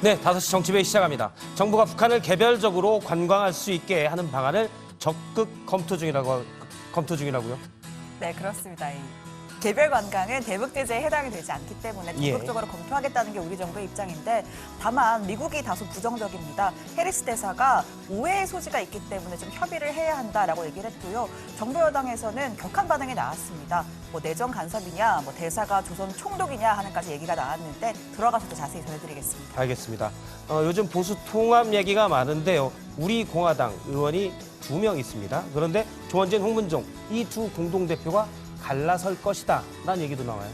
네, 5시 정치회의 시작합니다. 정부가 북한을 개별적으로 관광할 수 있게 하는 방안을 적극 검토 중이라고요? 네, 그렇습니다. 이 개별 관광은 대북 제재에 해당이 되지 않기 때문에 적극적으로 검토하겠다는 게 우리 정부의 입장인데 다만 미국이 다소 부정적입니다. 해리스 대사가 오해의 소지가 있기 때문에 좀 협의를 해야 한다라고 얘기를 했고요. 정부 여당에서는 격한 반응이 나왔습니다. 뭐 내정 간섭이냐, 뭐 대사가 조선 총독이냐 하는까지 얘기가 나왔는데 들어가서 또 자세히 전해드리겠습니다. 알겠습니다. 요즘 보수 통합 얘기가 많은데요. 우리 공화당 의원이 2명 있습니다. 그런데 조원진, 홍문종 이 두 공동대표가 갈라설 것이다 라는 얘기도 나와요.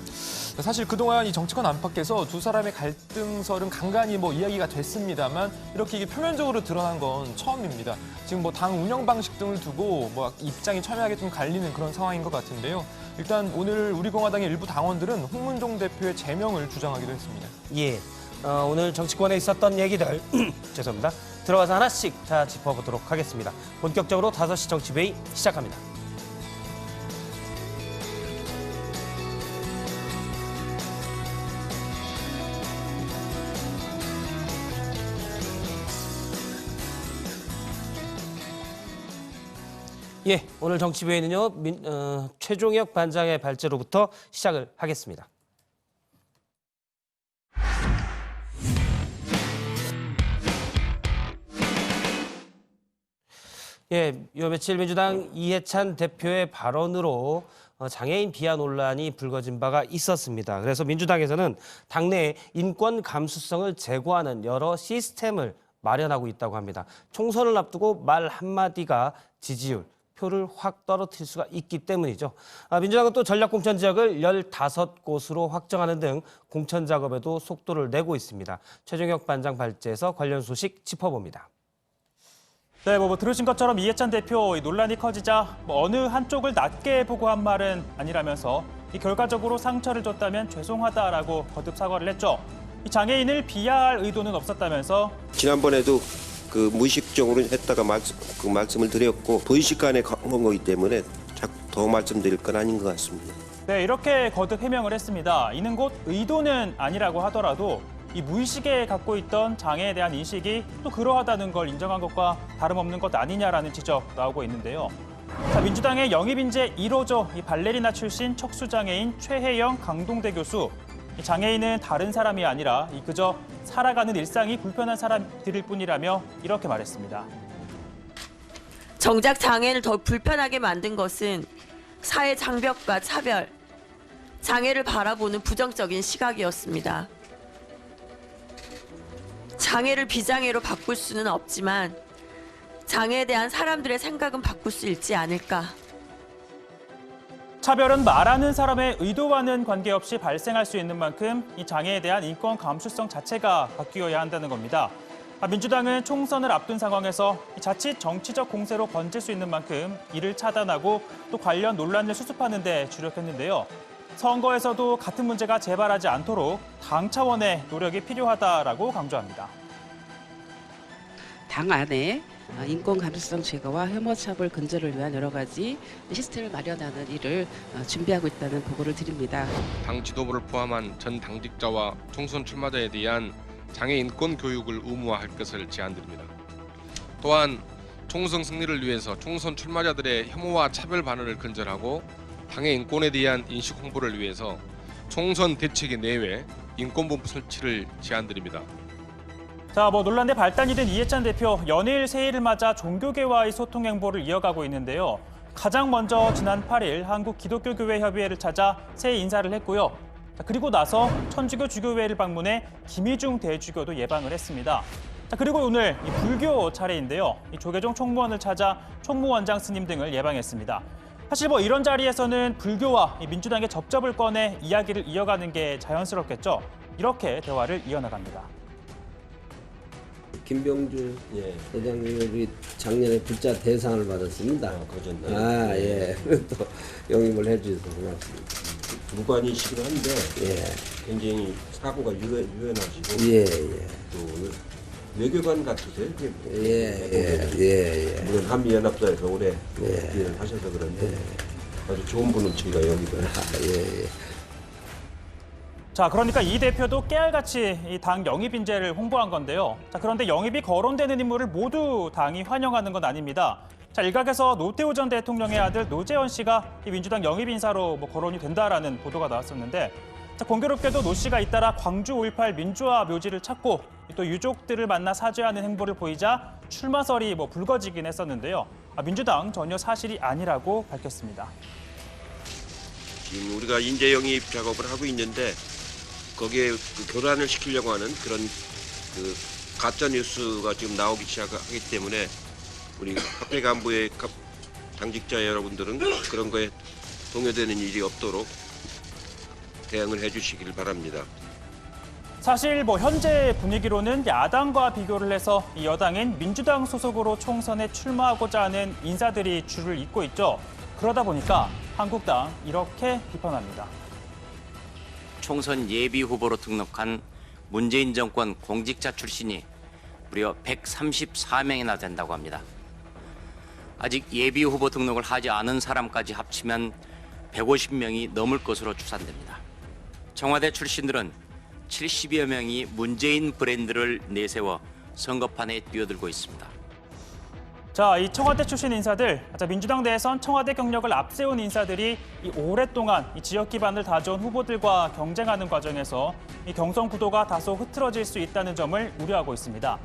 사실 그동안 이 정치권 안팎에서 두 사람의 갈등설은 간간히 이야기가 됐습니다만 이렇게 이게 표면적으로 드러난 건 처음입니다. 지금 당 운영 방식 등을 두고 입장이 첨예하게 좀 갈리는 그런 상황인 것 같은데요. 일단 오늘 우리 공화당의 일부 당원들은 홍문종 대표의 제명을 주장하기도 했습니다. 예, 오늘 정치권에 있었던 얘기들 죄송합니다. 들어가서 하나씩 짚어보도록 하겠습니다. 본격적으로 5시 정치회의 시작합니다. 예, 오늘 정치회의는요, 최종혁 반장의 발제로부터 시작을 하겠습니다. 예, 요 며칠 민주당 이해찬 대표의 발언으로 장애인 비하 논란이 불거진 바가 있었습니다. 그래서 민주당에서는 당내에 인권 감수성을 제고하는 여러 시스템을 마련하고 있다고 합니다. 총선을 앞두고 말 한마디가 지지율, 표를 확 떨어뜨릴 수가 있기 때문이죠. 민주당은 또 전략공천 지역을 15곳으로 확정하는 등 공천 작업에도 속도를 내고 있습니다. 최종혁 반장 발제에서 관련 소식 짚어봅니다. 네, 들으신 것처럼 이해찬 대표 논란이 커지자 어느 한쪽을 낮게 보고 한 말은 아니라면서 결과적으로 상처를 줬다면 죄송하다라고 거듭 사과를 했죠. 이 장애인을 비하할 의도는 없었다면서 지난번에도 무의식적으로 했다가 말씀을 드렸고 도의식간에 한 거기 때문에 더 말씀드릴 건 아닌 것 같습니다. 네, 이렇게 거듭 해명을 했습니다. 이는 곧 의도는 아니라고 하더라도 이 무의식에 갖고 있던 장애에 대한 인식이 또 그러하다는 걸 인정한 것과 다름없는 것 아니냐라는 지적 나오고 있는데요. 자, 민주당의 영입인재 1호죠. 이 발레리나 출신 척수장애인 최혜영 강동대 교수. 이 장애인은 다른 사람이 아니라 그저 살아가는 일상이 불편한 사람들일 뿐이라며 이렇게 말했습니다. 정작 장애를 더 불편하게 만든 것은 사회 장벽과 차별, 장애를 바라보는 부정적인 시각이었습니다. 장애를 비장애로 바꿀 수는 없지만 장애에 대한 사람들의 생각은 바꿀 수 있지 않을까. 차별은 말하는 사람의 의도와는 관계없이 발생할 수 있는 만큼 이 장애에 대한 인권 감수성 자체가 바뀌어야 한다는 겁니다. 민주당은 총선을 앞둔 상황에서 자칫 정치적 공세로 번질 수 있는 만큼 이를 차단하고 또 관련 논란을 수습하는 데 주력했는데요. 선거에서도 같은 문제가 재발하지 않도록 당 차원의 노력이 필요하다라고 강조합니다. 당 안에 인권 감수성 제거와 혐오 차별 근절을 위한 여러 가지 시스템을 마련하는 일을 준비하고 있다는 보고를 드립니다. 당 지도부를 포함한 전 당직자와 총선 출마자에 대한 장애 인권 교육을 의무화할 것을 제안드립니다. 또한 총선 승리를 위해서 총선 출마자들의 혐오와 차별 반응을 근절하고 장애 인권에 대한 인식 홍보를 위해서 총선 대책위 내외 인권본부 설치를 제안드립니다. 자, 논란의 발단이 된 이해찬 대표, 연일 새해를 맞아 종교계와의 소통 행보를 이어가고 있는데요. 가장 먼저 지난 8일 한국기독교교회협의회를 찾아 새해 인사를 했고요. 그리고 나서 천주교 주교회를 방문해 김희중 대주교도 예방을 했습니다. 그리고 오늘 불교 차례인데요. 조계종 총무원을 찾아 총무원장 스님 등을 예방했습니다. 사실 이런 자리에서는 불교와 민주당의 접점을 꺼내 이야기를 이어가는 게 자연스럽겠죠. 이렇게 대화를 이어나갑니다. 김병주 회장님이 작년에 불자 대상을 받았습니다. 예. 또 영입을 해주셔서 고맙습니다. 무관이시긴 한데 굉장히 사고가 유연하시고 또 오늘 외교관 같으세요. 물론 한미연합사에서 오래 일을 하셔서 그런데 아주 좋은 분을 저희가 영입을 했습니다. 자, 그러니까 이 대표도 깨알같이 이 당 영입 인재를 홍보한 건데요. 자, 그런데 영입이 거론되는 인물을 모두 당이 환영하는 건 아닙니다. 자, 일각에서 노태우 전 대통령의 아들 노재현 씨가 이 민주당 영입 인사로 거론이 된다라는 보도가 나왔었는데, 자, 공교롭게도 노 씨가 잇따라 광주 5.18 민주화 묘지를 찾고 또 유족들을 만나 사죄하는 행보를 보이자 출마설이 불거지긴 했었는데요. 민주당 전혀 사실이 아니라고 밝혔습니다. 지금 우리가 인재 영입 작업을 하고 있는데 거기에 교란을 시키려고 하는 그런 가짜 뉴스가 지금 나오기 시작하기 때문에 우리 학회 간부의 당직자 여러분들은 그런 거에 동요되는 일이 없도록 대응을 해주시길 바랍니다. 사실 현재 분위기로는 야당과 비교를 해서 이 여당인 민주당 소속으로 총선에 출마하고자 하는 인사들이 줄을 잇고 있죠. 그러다 보니까 한국당 이렇게 비판합니다. 총선 예비 후보로 등록한 문재인 정권 공직자 출신이 무려 134명이나 된다고 합니다. 아직 예비 후보 등록을 하지 않은 사람까지 합치면 150명이 넘을 것으로 추산됩니다. 청와대 출신들은 70여 명이 문재인 브랜드를 내세워 선거판에 뛰어들고 있습니다. 자, 이 청와대 출신 인사들, 민주당 내에선 청와대 경력을 앞세운 인사들이 오랫동안 이 지역 기반을 다져온 후보들과 경쟁하는 과정에서 이 경선 구도가 다소 흐트러질 수 있다는 점을 우려하고 있습니다.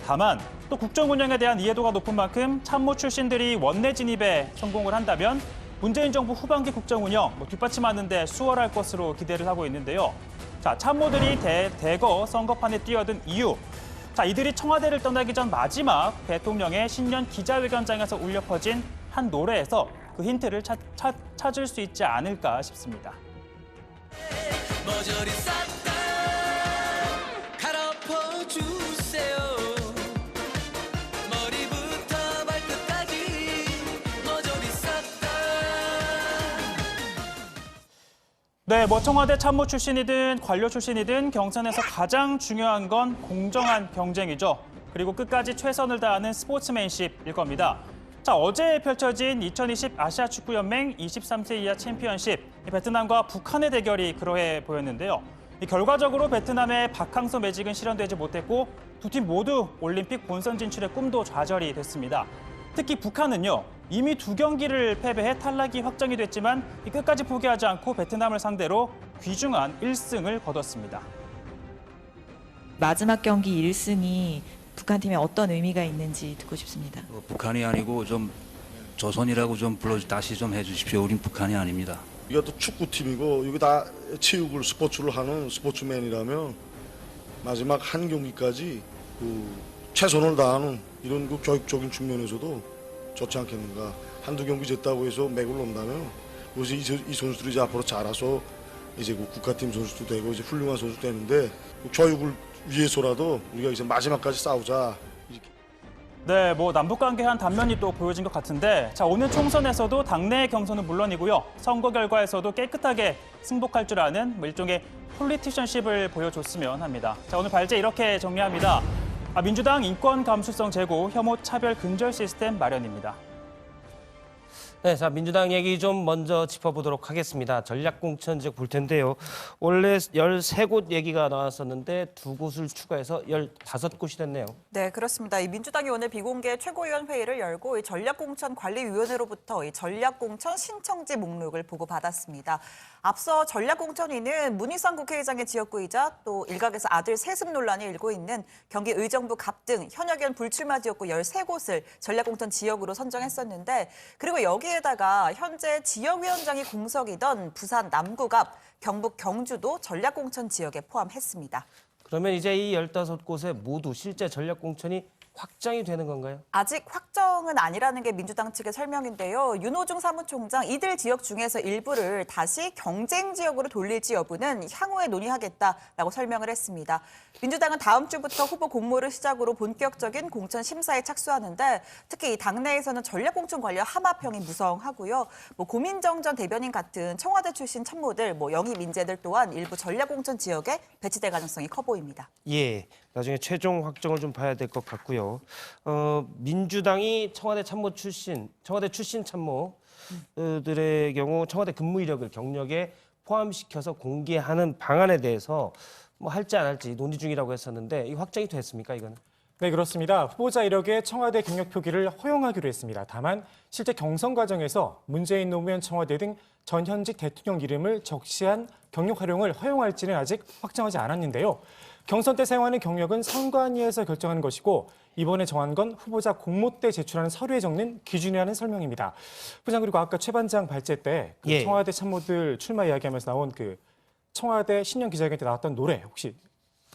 다만 또 국정 운영에 대한 이해도가 높은 만큼 참모 출신들이 원내 진입에 성공을 한다면 문재인 정부 후반기 국정 운영 뒷받침하는 데 수월할 것으로 기대를 하고 있는데요. 자, 참모들이 대거 선거판에 뛰어든 이유. 자, 이들이 청와대를 떠나기 전 마지막 대통령의 신년 기자회견장에서 울려 퍼진 한 노래에서 그 힌트를 찾을 수 있지 않을까 싶습니다. 머저리 싹다 갈아엎어주세요. 머리부터 발끝까지 머저리 싹다. 네, 청와대 참모 출신이든 관료 출신이든 경선에서 가장 중요한 건 공정한 경쟁이죠. 그리고 끝까지 최선을 다하는 스포츠맨십일 겁니다. 자, 어제 펼쳐진 2020 아시아 축구연맹 23세 이하 챔피언십, 베트남과 북한의 대결이 그러해 보였는데요. 결과적으로 베트남의 박항서 매직은 실현되지 못했고 두 팀 모두 올림픽 본선 진출의 꿈도 좌절이 됐습니다. 특히 북한은요, 이미 2경기를 패배해 탈락이 확정이 됐지만 끝까지 포기하지 않고 베트남을 상대로 귀중한 1승을 거뒀습니다. 마지막 경기 1승이 북한 팀에 어떤 의미가 있는지 듣고 싶습니다. 북한이 아니고 좀 조선이라고 좀 다시 좀 해주십시오. 우린 북한이 아닙니다. 이것도 축구팀이고 여기 다 체육을 스포츠를 하는 스포츠맨이라면 마지막 한 경기까지 최선을 다하는 이런 교육적인 측면에서도 좋지 않겠는가. 한두 경기 졌다고 해서 맥을 놓는다면 그래서 이 선수들이 이제 앞으로 자라서 이제 국가팀 선수도 되고 이제 훌륭한 선수 되는데 교육을 위해서라도 우리가 이제 마지막까지 싸우자. 네, 남북 관계 한 단면이 또 보여진 것 같은데, 자, 오늘 총선에서도 당내 경선은 물론이고요, 선거 결과에서도 깨끗하게 승복할 줄 아는 일종의 폴리티션십을 보여줬으면 합니다. 자, 오늘 발제 이렇게 정리합니다. 민주당 인권 감수성 제고, 혐오 차별 근절 시스템 마련입니다. 네, 자, 민주당 얘기 좀 먼저 짚어보도록 하겠습니다. 전략공천 지역 볼 텐데요. 원래 13곳 얘기가 나왔었는데 2곳을 추가해서 15곳이 됐네요. 네, 그렇습니다. 이 민주당이 오늘 비공개 최고위원 회의를 열고 이 전략공천관리위원회로부터 이 전략공천 신청지 목록을 보고받았습니다. 앞서 전략공천위는 문희상 국회의장의 지역구이자 또 일각에서 아들 세습 논란이 일고 있는 경기 의정부 갑등, 현역의원 불출마 지역구 13곳을 전략공천 지역으로 선정했었는데, 그리고 여기에다가 현재 지역위원장이 공석이던 부산 남구 갑, 경북 경주도 전략공천 지역에 포함했습니다. 그러면 이제 이 15곳에 모두 실제 전략공천이 확정이 되는 건가요? 아직 확정은 아니라는 게 민주당 측의 설명인데요. 윤호중 사무총장 이들 지역 중에서 일부를 다시 경쟁 지역으로 돌릴지 여부는 향후에 논의하겠다라고 설명을 했습니다. 민주당은 다음 주부터 후보 공모를 시작으로 본격적인 공천 심사에 착수하는데, 특히 이 당내에서는 전략공천 관련 함합형이 무성하고요. 고민정 전 대변인 같은 청와대 출신 참모들, 영입 인재들 또한 일부 전략공천 지역에 배치될 가능성이 커 보입니다. 예, 나중에 최종 확정을 좀 봐야 될 것 같고요. 민주당이 청와대 출신 참모들의 경우 청와대 근무 이력을 경력에 포함시켜서 공개하는 방안에 대해서 뭐 할지 안 할지 논의 중이라고 했었는데 이 확정이 됐습니까, 이거는? 네, 그렇습니다. 후보자 이력에 청와대 경력 표기를 허용하기로 했습니다. 다만 실제 경선 과정에서 문재인 노무현 청와대 등 전 현직 대통령 이름을 적시한 경력 활용을 허용할지는 아직 확정하지 않았는데요. 경선 때 사용하는 경력은 선관위에서 결정하는 것이고 이번에 정한 건 후보자 공모 때 제출하는 서류에 적는 기준이라는 설명입니다. 부장, 그리고 아까 최 반장 발제 때 그 청와대 참모들 출마 이야기하면서 나온 그 청와대 신년 기자회견 때 나왔던 노래 혹시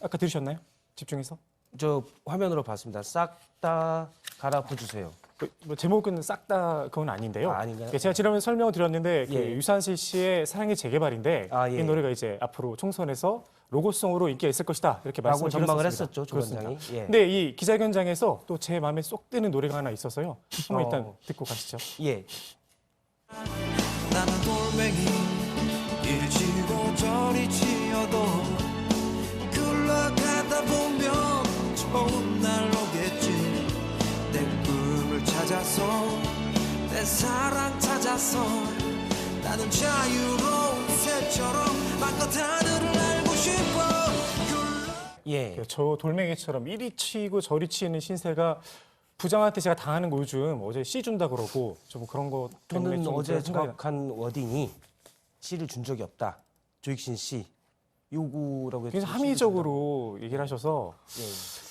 아까 들으셨나요? 집중해서? 저 화면으로 봤습니다. 싹 다 갈아엎어 주세요. 뭐 제목은 싹 다 그건 아닌데요. 아닌가요? 제가 지난번에 설명을 드렸는데 그 예. 유산슬 씨의 사랑의 재개발인데 예. 이 노래가 이제 앞으로 총선에서 로고송으로 인기가 있을 것이다 이렇게 라고 말씀을 전망을 드렸었습니다. 했었죠, 조 그렇습니다. 원장이. 예. 근데 이 기자회견장에서 또 제 마음에 쏙 드는 노래가 하나 있어서요. 한번 일단 어. 듣고 가시죠. 예. 나는 돌멩이 이리 치고 저리 치어도 굴러가다 보면 좋은 날 오겠지. 내 꿈을 찾아서 내 사랑 찾아서 나는 자유로운 새처럼 마껏 하늘을 알고 싶어. 예. 저 돌멩이처럼 이리 치고 저리 치는 신세가 부장한테 제가 당하는 거 요즘 어제 씨 준다 그러고 좀 그런 거 때문에 저는 좀 어제 생각이 정확한 워딩이 씨를 준 적이 없다. 조익신 씨 요구라고 굉장히 합리적으로 얘기를 하셔서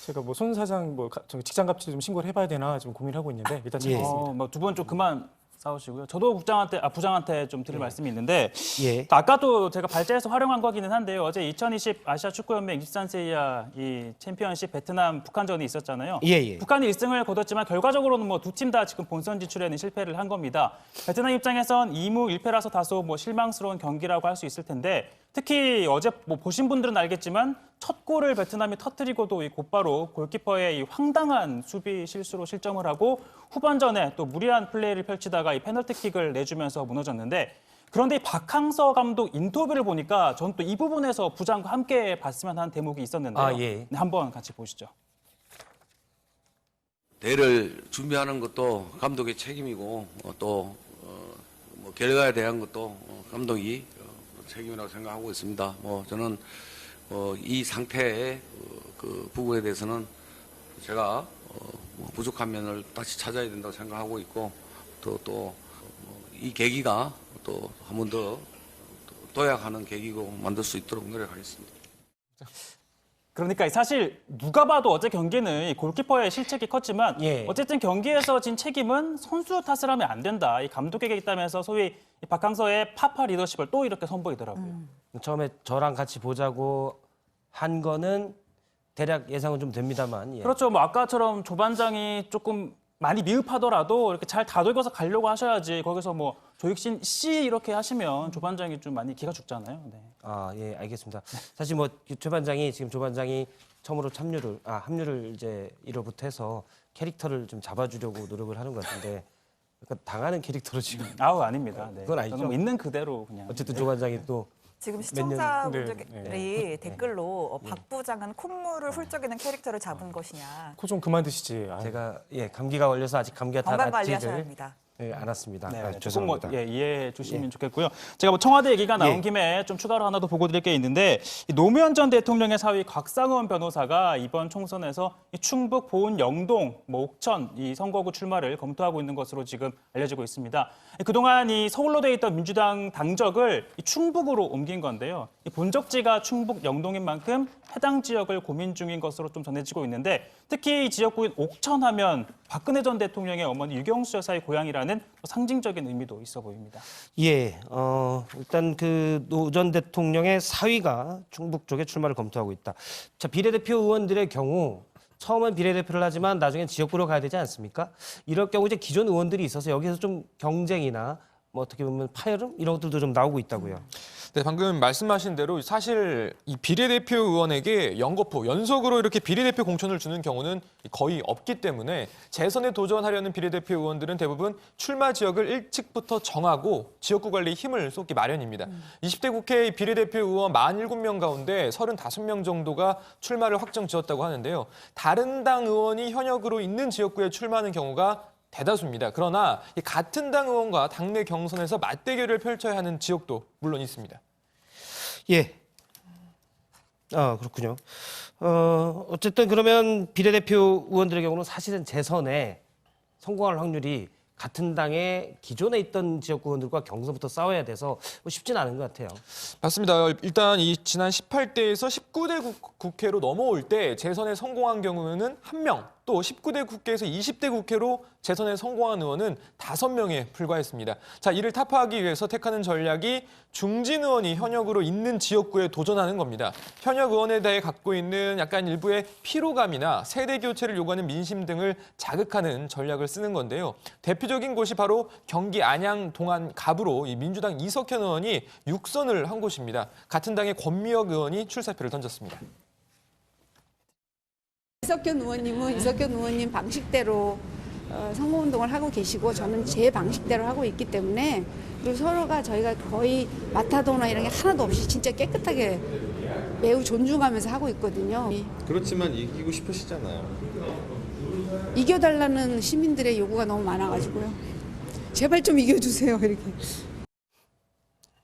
제가 뭐 손 사장 뭐 직장 갑질 좀 신고를 해봐야 되나 좀 고민하고 있는데 일단 참겠습니다. 뭐두 분 좀 그만 싸우시고요. 저도 부장한테 좀 드릴 말씀이 있는데 예. 아까도 제가 발제해서 활용한 거기는 한데요. 어제 2020 아시아 축구연맹 23세 이하 이 챔피언십 베트남 북한전이 있었잖아요. 예. 북한이 1승을 거뒀지만 결과적으로는 뭐 두 팀 다 지금 본선 진출에는 실패를 한 겁니다. 베트남 입장에선 2무 1패라서 다소 뭐 실망스러운 경기라고 할 수 있을 텐데 특히 어제 뭐 보신 분들은 알겠지만 첫 골을 베트남이 터뜨리고도 이 곧바로 골키퍼의 이 황당한 수비 실수로 실점을 하고 후반전에 또 무리한 플레이를 펼치다가 이 페널티킥을 내주면서 무너졌는데 그런데 이 박항서 감독 인터뷰를 보니까 전 또 이 부분에서 부장과 함께 봤으면 하는 대목이 있었는데요. 네, 한번 같이 보시죠. 대회를 준비하는 것도 감독의 책임이고 또 뭐 결과에 대한 것도 감독이 책임이라고 생각하고 있습니다. 저는 이 상태의 그 부분에 대해서는 제가 부족한 면을 다시 찾아야 된다고 생각하고 있고 또 이 계기가 또 한 번 더 도약하는 계기로 만들 수 있도록 노력하겠습니다. 그러니까 사실 누가 봐도 어제 경기는 이 골키퍼의 실책이 컸지만 어쨌든 경기에서 진 책임은 선수 탓을 하면 안 된다. 이 감독에게 있다면서 소위 이 박항서의 파파 리더십을 또 이렇게 선보이더라고요. 처음에 저랑 같이 보자고 한 거는 대략 예상은 좀 됩니다만. 그렇죠. 뭐 아까처럼 조 반장이 조금 많이 미흡하더라도 이렇게 잘 다독여서 가려고 하셔야지 거기서 뭐 조익신 씨 이렇게 하시면 조 반장이 좀 많이 기가 죽잖아요. 네. 예, 알겠습니다. 사실 뭐 조 반장이 처음으로 합류를 이제 1월부터 해서 캐릭터를 좀 잡아주려고 노력을 하는 것 같은데 약간 당하는 캐릭터로 지금. 아닙니다. 네. 그건 아니죠. 저는 뭐 있는 그대로 그냥. 어쨌든 조 반장이 또 지금 몇 시청자분들이 댓글로 박 부장은 콧물을 훌쩍이는 캐릭터를 잡은 것이냐. 코 좀 그만 드시지. 제가 감기가 걸려서 아직 감기가 다 건강 관리하셔야 낫지를 합니다. 않았습니다. 네, 조금 죄송합니다. 이해해 주시면 좋겠고요. 제가 뭐 청와대 얘기가 나온 김에 좀 추가로 하나 더 보고 드릴 게 있는데 이 노무현 전 대통령의 사위 곽상원 변호사가 이번 총선에서 이 충북 보은 영동, 옥천 이 선거구 출마를 검토하고 있는 것으로 지금 알려지고 있습니다. 그동안 이 서울로 돼 있던 민주당 당적을 이 충북으로 옮긴 건데요. 이 본적지가 충북 영동인 만큼 해당 지역을 고민 중인 것으로 좀 전해지고 있는데 특히 이 지역구인 옥천하면 박근혜 전 대통령의 어머니 유경수 여사의 고향이라는 상징적인 의미도 있어 보입니다. 일단 그 노 전 대통령의 사위가 충북 쪽에 출마를 검토하고 있다. 자, 비례대표 의원들의 경우 처음엔 비례대표를 하지만 나중엔 지역구로 가야 되지 않습니까? 이럴 경우 이제 기존 의원들이 있어서 여기서 좀 경쟁이나 뭐 어떻게 보면 파열음 이런 것들도 좀 나오고 있다고요. 네, 방금 말씀하신 대로 사실 이 비례대표 의원에게 연속으로 이렇게 비례대표 공천을 주는 경우는 거의 없기 때문에 재선에 도전하려는 비례대표 의원들은 대부분 출마 지역을 일찍부터 정하고 지역구 관리에 힘을 쏟기 마련입니다. 20대 국회 비례대표 의원 47명 가운데 35명 정도가 출마를 확정 지었다고 하는데요. 다른 당 의원이 현역으로 있는 지역구에 출마하는 경우가 대다수입니다. 그러나 같은 당 의원과 당내 경선에서 맞대결을 펼쳐야 하는 지역도 물론 있습니다. 예. 그렇군요. 어쨌든 그러면 비례대표 의원들의 경우는 사실은 재선에 성공할 확률이 같은 당의 기존에 있던 지역구 의원들과 경선부터 싸워야 돼서 쉽지는 않은 것 같아요. 맞습니다. 일단 이 지난 18대에서 19대 국회로 넘어올 때 재선에 성공한 경우는 1명, 또 19대 국회에서 20대 국회로 재선에 성공한 의원은 5명에 불과했습니다. 자, 이를 타파하기 위해서 택하는 전략이 중진 의원이 현역으로 있는 지역구에 도전하는 겁니다. 현역 의원에 대해 갖고 있는 약간 일부의 피로감이나 세대 교체를 요구하는 민심 등을 자극하는 전략을 쓰는 건데요. 대표적인 곳이 바로 경기 안양 동안 갑으로 이 민주당 이석현 의원이 육선을 한 곳입니다. 같은 당의 권미혁 의원이 출사표를 던졌습니다. 이석현 의원님은 이석현 의원님 방식대로 선거운동을 하고 계시고 저는 제 방식대로 하고 있기 때문에 그리고 서로가 저희가 거의 마타도나 이런 게 하나도 없이 진짜 깨끗하게 매우 존중하면서 하고 있거든요. 그렇지만 이기고 싶으시잖아요. 이겨달라는 시민들의 요구가 너무 많아가지고요. 제발 좀 이겨주세요 이렇게.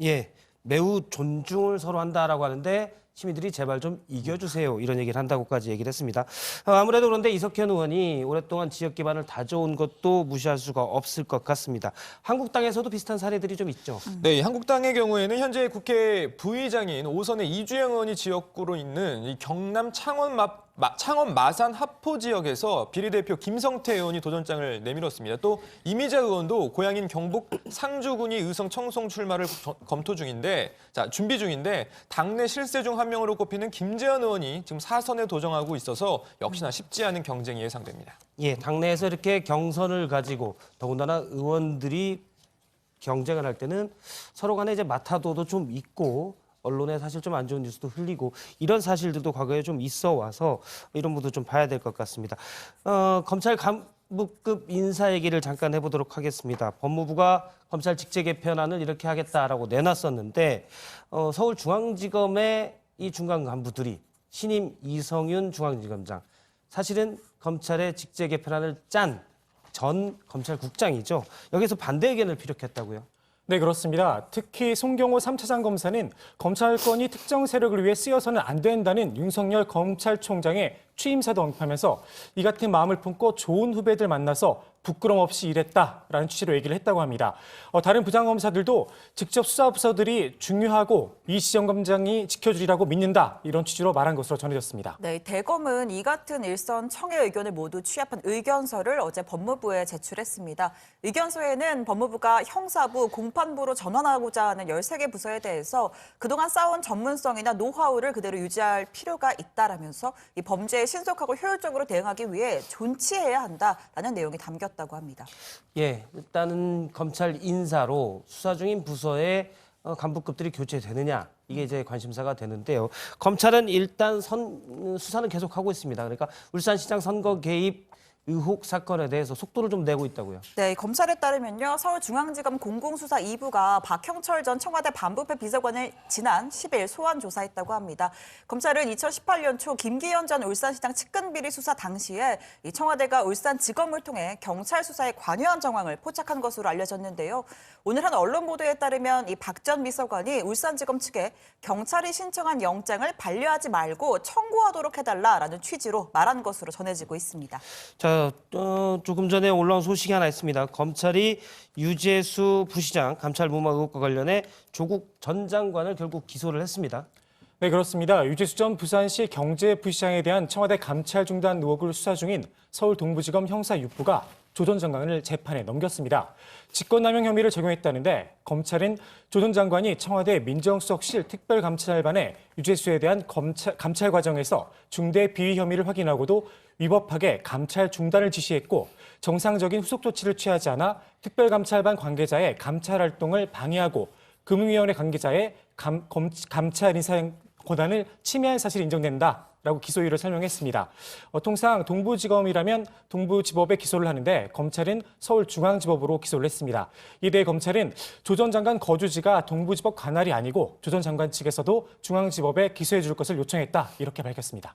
예, 매우 존중을 서로 한다라고 하는데 시민들이 제발 좀 이겨주세요 이런 얘기를 한다고까지 얘기를 했습니다. 아무래도 그런데 이석현 의원이 오랫동안 지역 기반을 다져온 것도 무시할 수가 없을 것 같습니다. 한국당에서도 비슷한 사례들이 좀 있죠. 네, 한국당의 경우에는 현재 국회 부의장인 5선의 이주영 의원이 지역구로 있는 이 경남 창원 마산 하포 지역에서 비례대표 김성태 의원이 도전장을 내밀었습니다. 또 이미자 의원도 고향인 경북 상주군이 의성 청송 출마를 검토 중인데, 준비 중인데 당내 실세 중 한 명으로 꼽히는 김재현 의원이 지금 4선에 도전하고 있어서 역시나 쉽지 않은 경쟁이 예상됩니다. 예, 당내에서 이렇게 경선을 가지고 더군다나 의원들이 경쟁을 할 때는 서로 간에 이제 마타도도 좀 있고 언론에 사실 좀 안 좋은 뉴스도 흘리고 이런 사실들도 과거에 좀 있어 와서 이런 부분도 좀 봐야 될 것 같습니다. 검찰 간부급 인사 얘기를 잠깐 해보도록 하겠습니다. 법무부가 검찰 직제 개편안을 이렇게 하겠다라고 내놨었는데 서울중앙지검의 이 중간 간부들이 신임 이성윤 중앙지검장, 사실은 검찰의 직제 개편안을 짠 전 검찰국장이죠. 여기서 반대 의견을 피력했다고요? 네, 그렇습니다. 특히 송경호 3차장 검사는 검찰권이 특정 세력을 위해 쓰여서는 안 된다는 윤석열 검찰총장의 취임사도 언급하면서 이 같은 마음을 품고 좋은 후배들 만나서 부끄럼 없이 일했다라는 취지로 얘기를 했다고 합니다. 다른 부장검사들도 직접 수사부서들이 중요하고 이시정 검장이 지켜주리라고 믿는다, 이런 취지로 말한 것으로 전해졌습니다. 네, 대검은 이 같은 일선 청해 의견을 모두 취합한 의견서를 어제 법무부에 제출했습니다. 의견서에는 법무부가 형사부, 공판부로 전환하고자 하는 13개 부서에 대해서 그동안 쌓아온 전문성이나 노하우를 그대로 유지할 필요가 있다라면서 이 범죄에 신속하고 효율적으로 대응하기 위해 존치해야 한다라는 내용이 담겼다고 합니다. 예, 일단은 검찰 인사로 수사 중인 부서의 간부급들이 교체되느냐, 이게 이제 관심사가 되는데요. 검찰은 일단 수사는 계속하고 있습니다. 그러니까 울산시장 선거 개입 의혹 사건에 대해서 속도를 좀 내고 있다고요. 네, 검찰에 따르면요, 서울중앙지검 공공수사 2부가 박형철 전 청와대 반부패 비서관을 지난 10일 소환 조사했다고 합니다. 검찰은 2018년 초 김기현 전 울산시장 측근 비리 수사 당시에 이 청와대가 울산지검을 통해 경찰 수사에 관여한 정황을 포착한 것으로 알려졌는데요. 오늘 한 언론 보도에 따르면 이 박 전 비서관이 울산지검 측에 경찰이 신청한 영장을 반려하지 말고 청구하도록 해달라라는 취지로 말한 것으로 전해지고 있습니다. 자, 조금 전에 올라온 소식이 하나 있습니다. 검찰이 유재수 부시장 감찰 무마 의혹과 관련해 조국 전 장관을 결국 기소를 했습니다. 네, 그렇습니다. 유재수 전 부산시 경제부시장에 대한 청와대 감찰 중단 의혹을 수사 중인 서울 동부지검 형사 6부가 조 전 장관을 재판에 넘겼습니다. 직권남용 혐의를 적용했다는데 검찰은 조 전 장관이 청와대 민정수석실 특별감찰반에 유재수에 대한 감찰 과정에서 중대 비위 혐의를 확인하고도 위법하게 감찰 중단을 지시했고 정상적인 후속 조치를 취하지 않아 특별감찰반 관계자의 감찰 활동을 방해하고 금융위원회 관계자의 감찰 인사 권한을 침해한 사실이 인정된다라고 기소 이유를 설명했습니다. 통상 동부지검이라면 동부지법에 기소를 하는데 검찰은 서울중앙지법으로 기소를 했습니다. 이에 대해 검찰은 조 전 장관 거주지가 동부지법 관할이 아니고 조 전 장관 측에서도 중앙지법에 기소해 줄 것을 요청했다, 이렇게 밝혔습니다.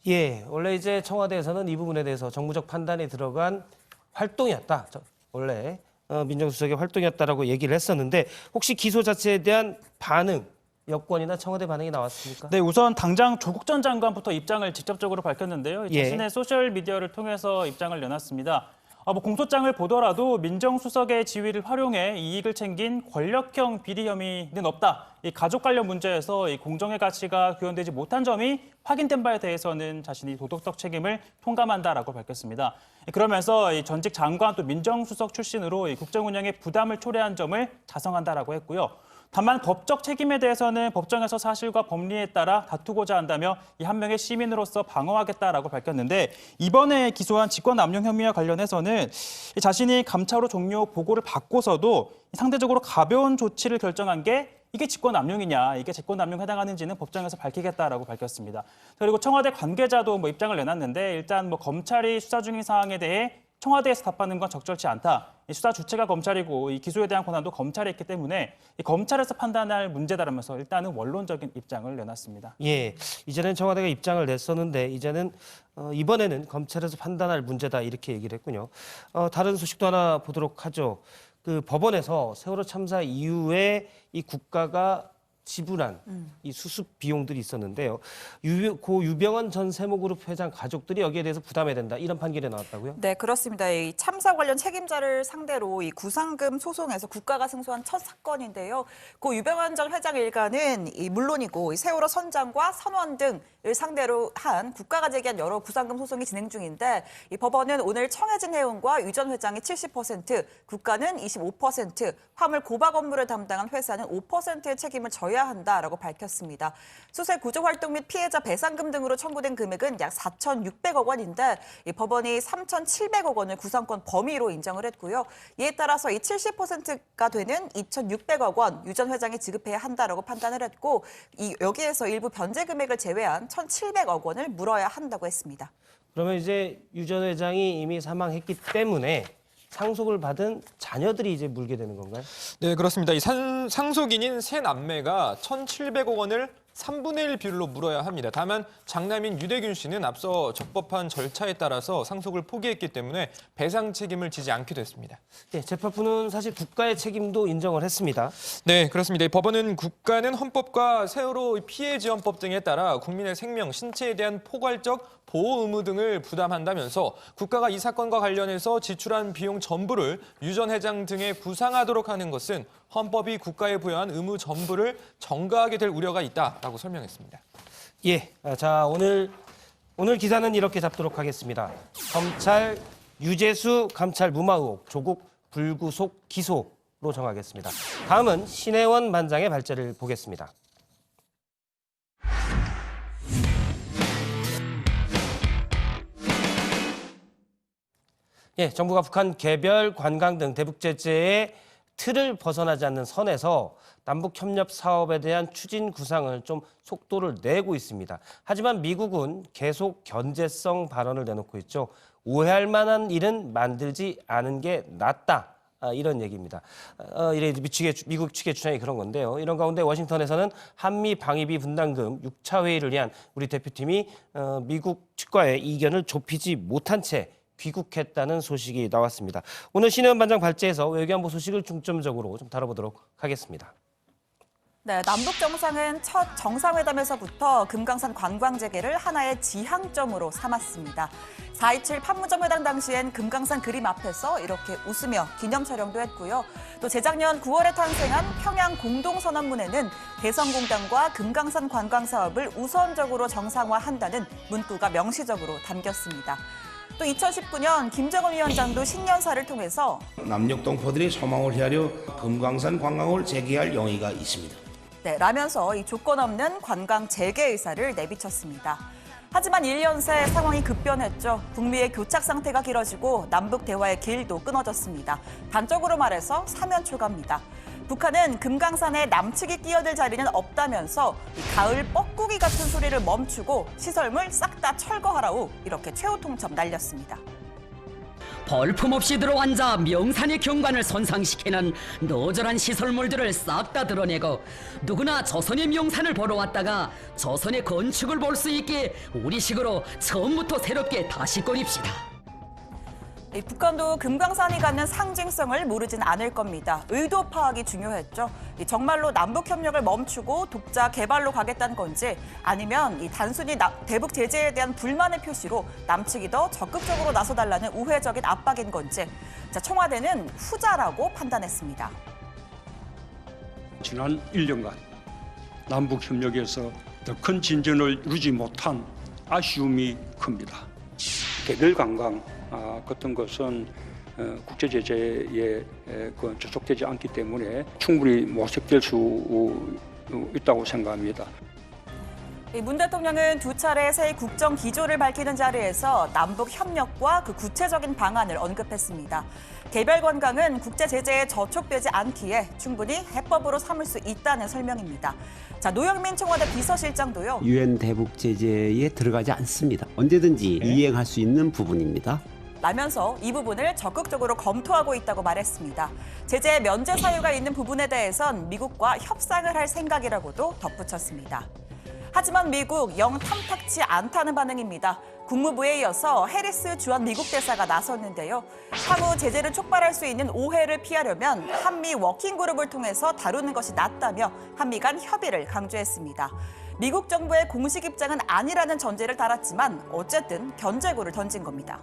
예, 원래 이제 청와대에서는 이 부분에 대해서 정무적 판단이 들어간 활동이었다. 원래 민정수석의 활동이었다라고 얘기를 했었는데 혹시 기소 자체에 대한 반응 여권이나 청와대 반응이 나왔습니까? 네, 우선 당장 조국 전 장관부터 입장을 직접적으로 밝혔는데요. 예. 자신의 소셜 미디어를 통해서 입장을 내놨습니다. 공소장을 보더라도 민정수석의 지위를 활용해 이익을 챙긴 권력형 비리 혐의는 없다. 이 가족 관련 문제에서 이 공정의 가치가 구현되지 못한 점이 확인된 바에 대해서는 자신이 도덕적 책임을 통감한다라고 밝혔습니다. 그러면서 이 전직 장관 또 민정수석 출신으로 이 국정 운영에 부담을 초래한 점을 자성한다라고 했고요. 다만 법적 책임에 대해서는 법정에서 사실과 법리에 따라 다투고자 한다며 이 한 명의 시민으로서 방어하겠다라고 밝혔는데 이번에 기소한 직권남용 혐의와 관련해서는 자신이 감찰로 종료 보고를 받고서도 상대적으로 가벼운 조치를 결정한 게 이게 직권남용이냐, 이게 직권남용 해당하는지는 법정에서 밝히겠다라고 밝혔습니다. 그리고 청와대 관계자도 입장을 내놨는데 일단 검찰이 수사 중인 사항에 대해 청와대에서 답하는 건 적절치 않다. 이 수사 주체가 검찰이고 이 기소에 대한 권한도 검찰에 있기 때문에 이 검찰에서 판단할 문제다라면서 일단은 원론적인 입장을 내놨습니다. 예, 이전엔 청와대가 입장을 냈었는데 이제는 이번에는 검찰에서 판단할 문제다 이렇게 얘기를 했군요. 다른 소식도 하나 보도록 하죠. 그 법원에서 세월호 참사 이후에 이 국가가 지불한 이 수습 비용들이 있었는데요. 고 유병헌 전 세모그룹 회장 가족들이 여기에 대해서 부담해야 된다. 이런 판결이 나왔다고요? 네, 그렇습니다. 이 참사 관련 책임자를 상대로 이 구상금 소송에서 국가가 승소한 첫 사건인데요. 고 유병헌 전 회장 일가는 물론이고 이 세월호 선장과 선원 등을 상대로 한 국가가 제기한 여러 구상금 소송이 진행 중인데 이 법원은 오늘 청해진 해운과 유 전 회장이 70%, 국가는 25%, 화물 고박 업무를 담당한 회사는 5%의 책임을 져야 한다라고 밝혔습니다. 수세 구조 활동 및 피해자 배상금 등으로 청구된 금액은 약 4,600억 원인데 이 법원이 3,700억 원을 구상권 범위로 인정을 했고요. 이에 따라서 이 70%가 되는 2,600억 원 유 전 회장이 지급해야 한다라고 판단을 했고 여기에서 일부 변제 금액을 제외한 1,700억 원을 물어야 한다고 했습니다. 그러면 이제 유 전 회장이 이미 사망했기 때문에 상속을 받은 자녀들이 이제 물게 되는 건가요? 네, 그렇습니다. 이 상속인인 세 남매가 1,700억 원을 3분의 1 비율로 물어야 합니다. 다만 장남인 유대균 씨는 앞서 적법한 절차에 따라서 상속을 포기했기 때문에 배상 책임을 지지 않게 됐습니다. 네, 재판부는 사실 국가의 책임도 인정을 했습니다. 네, 그렇습니다. 이 법원은 국가는 헌법과 세월호 피해지원법 등에 따라 국민의 생명, 신체에 대한 포괄적 보호 의무 등을 부담한다면서 국가가 이 사건과 관련해서 지출한 비용 전부를 유 전 회장 등에 구상하도록 하는 것은 헌법이 국가에 부여한 의무 전부를 전가하게 될 우려가 있다라고 설명했습니다. 예, 자 오늘 기사는 이렇게 잡도록 하겠습니다. 검찰 유재수 감찰 무마 의혹 조국 불구속 기소로 정하겠습니다. 다음은 신혜원 반장의 발제를 보겠습니다. 예, 정부가 북한 개별 관광 등 대북 제재의 틀을 벗어나지 않는 선에서 남북 협력 사업에 대한 추진 구상을 좀 속도를 내고 있습니다. 하지만 미국은 계속 견제성 발언을 내놓고 있죠. 오해할 만한 일은 만들지 않은 게 낫다. 이런 얘기입니다. 미국 측의 주장이 그런 건데요. 이런 가운데 워싱턴에서는 한미 방위비 분담금 6차 회의를 위한 우리 대표팀이 미국 측과의 이견을 좁히지 못한 채 귀국했다는 소식이 나왔습니다. 오늘 신혜원 반장 발제에서 외교안보 소식을 중점적으로 좀 다뤄보도록 하겠습니다. 네, 남북 정상은 첫 정상회담에서부터 금강산 관광 재개를 하나의 지향점으로 삼았습니다. 4.27 판문점 회담 당시엔 금강산 그림 앞에서 이렇게 웃으며 기념 촬영도 했고요. 또 재작년 9월에 탄생한 평양 공동선언문에는 대성공단과 금강산 관광 사업을 우선적으로 정상화한다는 문구가 명시적으로 담겼습니다. 또 2019년 김정은 위원장도 신년사를 통해서 남녘 동포들이 소망을 헤아려 금강산 관광을 재개할 용의가 있습니다. 네, 라면서 이 조건 없는 관광 재개 의사를 내비쳤습니다. 하지만 1년 새 상황이 급변했죠. 북미의 교착 상태가 길어지고 남북 대화의 길도 끊어졌습니다. 단적으로 말해서 사면 초과입니다. 북한은 금강산에 남측이 끼어들 자리는 없다면서 가을 뻐꾸기 같은 소리를 멈추고 시설물 싹 다 철거하라우 이렇게 최후 통첩 날렸습니다. 볼품없이 들어앉아 명산의 경관을 손상시키는 노절한 시설물들을 싹 다 드러내고 누구나 조선의 명산을 보러 왔다가 조선의 건축을 볼 수 있게 우리식으로 처음부터 새롭게 다시 꾸립시다. 북한도 금강산이 갖는 상징성을 모르진 않을 겁니다. 의도 파악이 중요했죠. 정말로 남북 협력을 멈추고 독자 개발로 가겠다는 건지 아니면 단순히 대북 제재에 대한 불만의 표시로 남측이 더 적극적으로 나서달라는 우회적인 압박인 건지 청와대는 후자라고 판단했습니다. 지난 1년간 남북 협력에서 더 큰 진전을 이루지 못한 아쉬움이 큽니다. 개별 관광 같은 것은 국제 제재에 저촉되지 않기 때문에 충분히 모색될 수 있다고 생각합니다. 문 대통령은 두 차례 새 국정 기조를 밝히는 자리에서 남북 협력과 그 구체적인 방안을 언급했습니다. 개별 관광은 국제 제재에 저촉되지 않기에 충분히 해법으로 삼을 수 있다는 설명입니다. 자, 노영민 청와대 비서실장도요. 유엔 대북 제재에 들어가지 않습니다. 언제든지 이행할 수 있는 부분입니다. 라면서 이 부분을 적극적으로 검토하고 있다고 말했습니다. 제재 면제 사유가 있는 부분에 대해선 미국과 협상을 할 생각이라고도 덧붙였습니다. 하지만 미국 영 탐탁치 않다는 반응입니다. 국무부에 이어서 해리스 주한 미국 대사가 나섰는데요. 향후 제재를 촉발할 수 있는 오해를 피하려면 한미 워킹그룹을 통해서 다루는 것이 낫다며 한미 간 협의를 강조했습니다. 미국 정부의 공식 입장은 아니라는 전제를 달았지만 어쨌든 견제구를 던진 겁니다.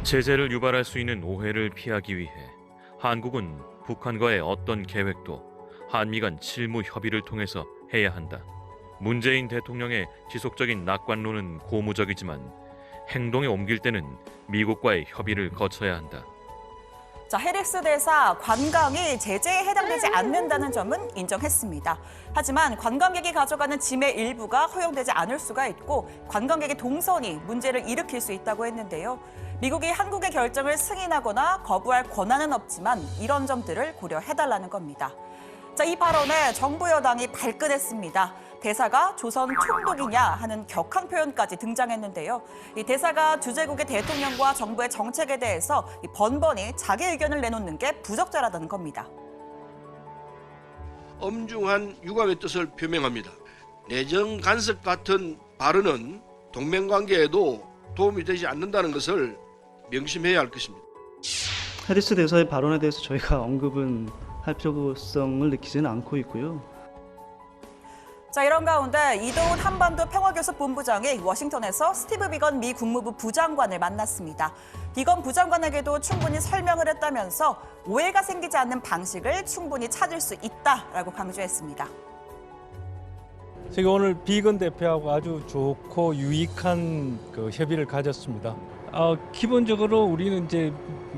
제재를 유발할 수 있는 오해를 피하기 위해 한국은 북한과의 어떤 계획도 한미 간 실무 협의를 통해서 해야 한다. 문재인 대통령의 지속적인 낙관론은 고무적이지만 행동에 옮길 때는 미국과의 협의를 거쳐야 한다. 자, 해리스 대사 관광이 제재에 해당되지 않는다는 점은 인정했습니다. 하지만 관광객이 가져가는 짐의 일부가 허용되지 않을 수가 있고 관광객의 동선이 문제를 일으킬 수 있다고 했는데요. 미국이 한국의 결정을 승인하거나 거부할 권한은 없지만 이런 점들을 고려해달라는 겁니다. 자, 이 발언에 정부 여당이 발끈했습니다. 대사가 조선 총독이냐 하는 격한 표현까지 등장했는데요. 이 대사가 주재국의 대통령과 정부의 정책에 대해서 번번이 자기 의견을 내놓는 게 부적절하다는 겁니다. 엄중한 유감의 뜻을 표명합니다. 내정 간섭 같은 발언은 동맹관계에도 도움이 되지 않는다는 것을 명심해야 할 것입니다. 해리스 대사의 발언에 대해서 저희가 언급은 할 필요성을 느끼지는 않고 있고요. 자, 이런 가운데 이동훈 한반도 평화교섭 본부장이 워싱턴에서 스티브 비건 미 국무부 부장관을 만났습니다. 비건 부장관에게도 충분히 설명을 했다면서 오해가 생기지 않는 방식을 충분히 찾을 수 있다라고 강조했습니다. 제가 오늘 비건 대표하고 아주 좋고 유익한 협의를 가졌습니다. 기본적으로 우리는 이제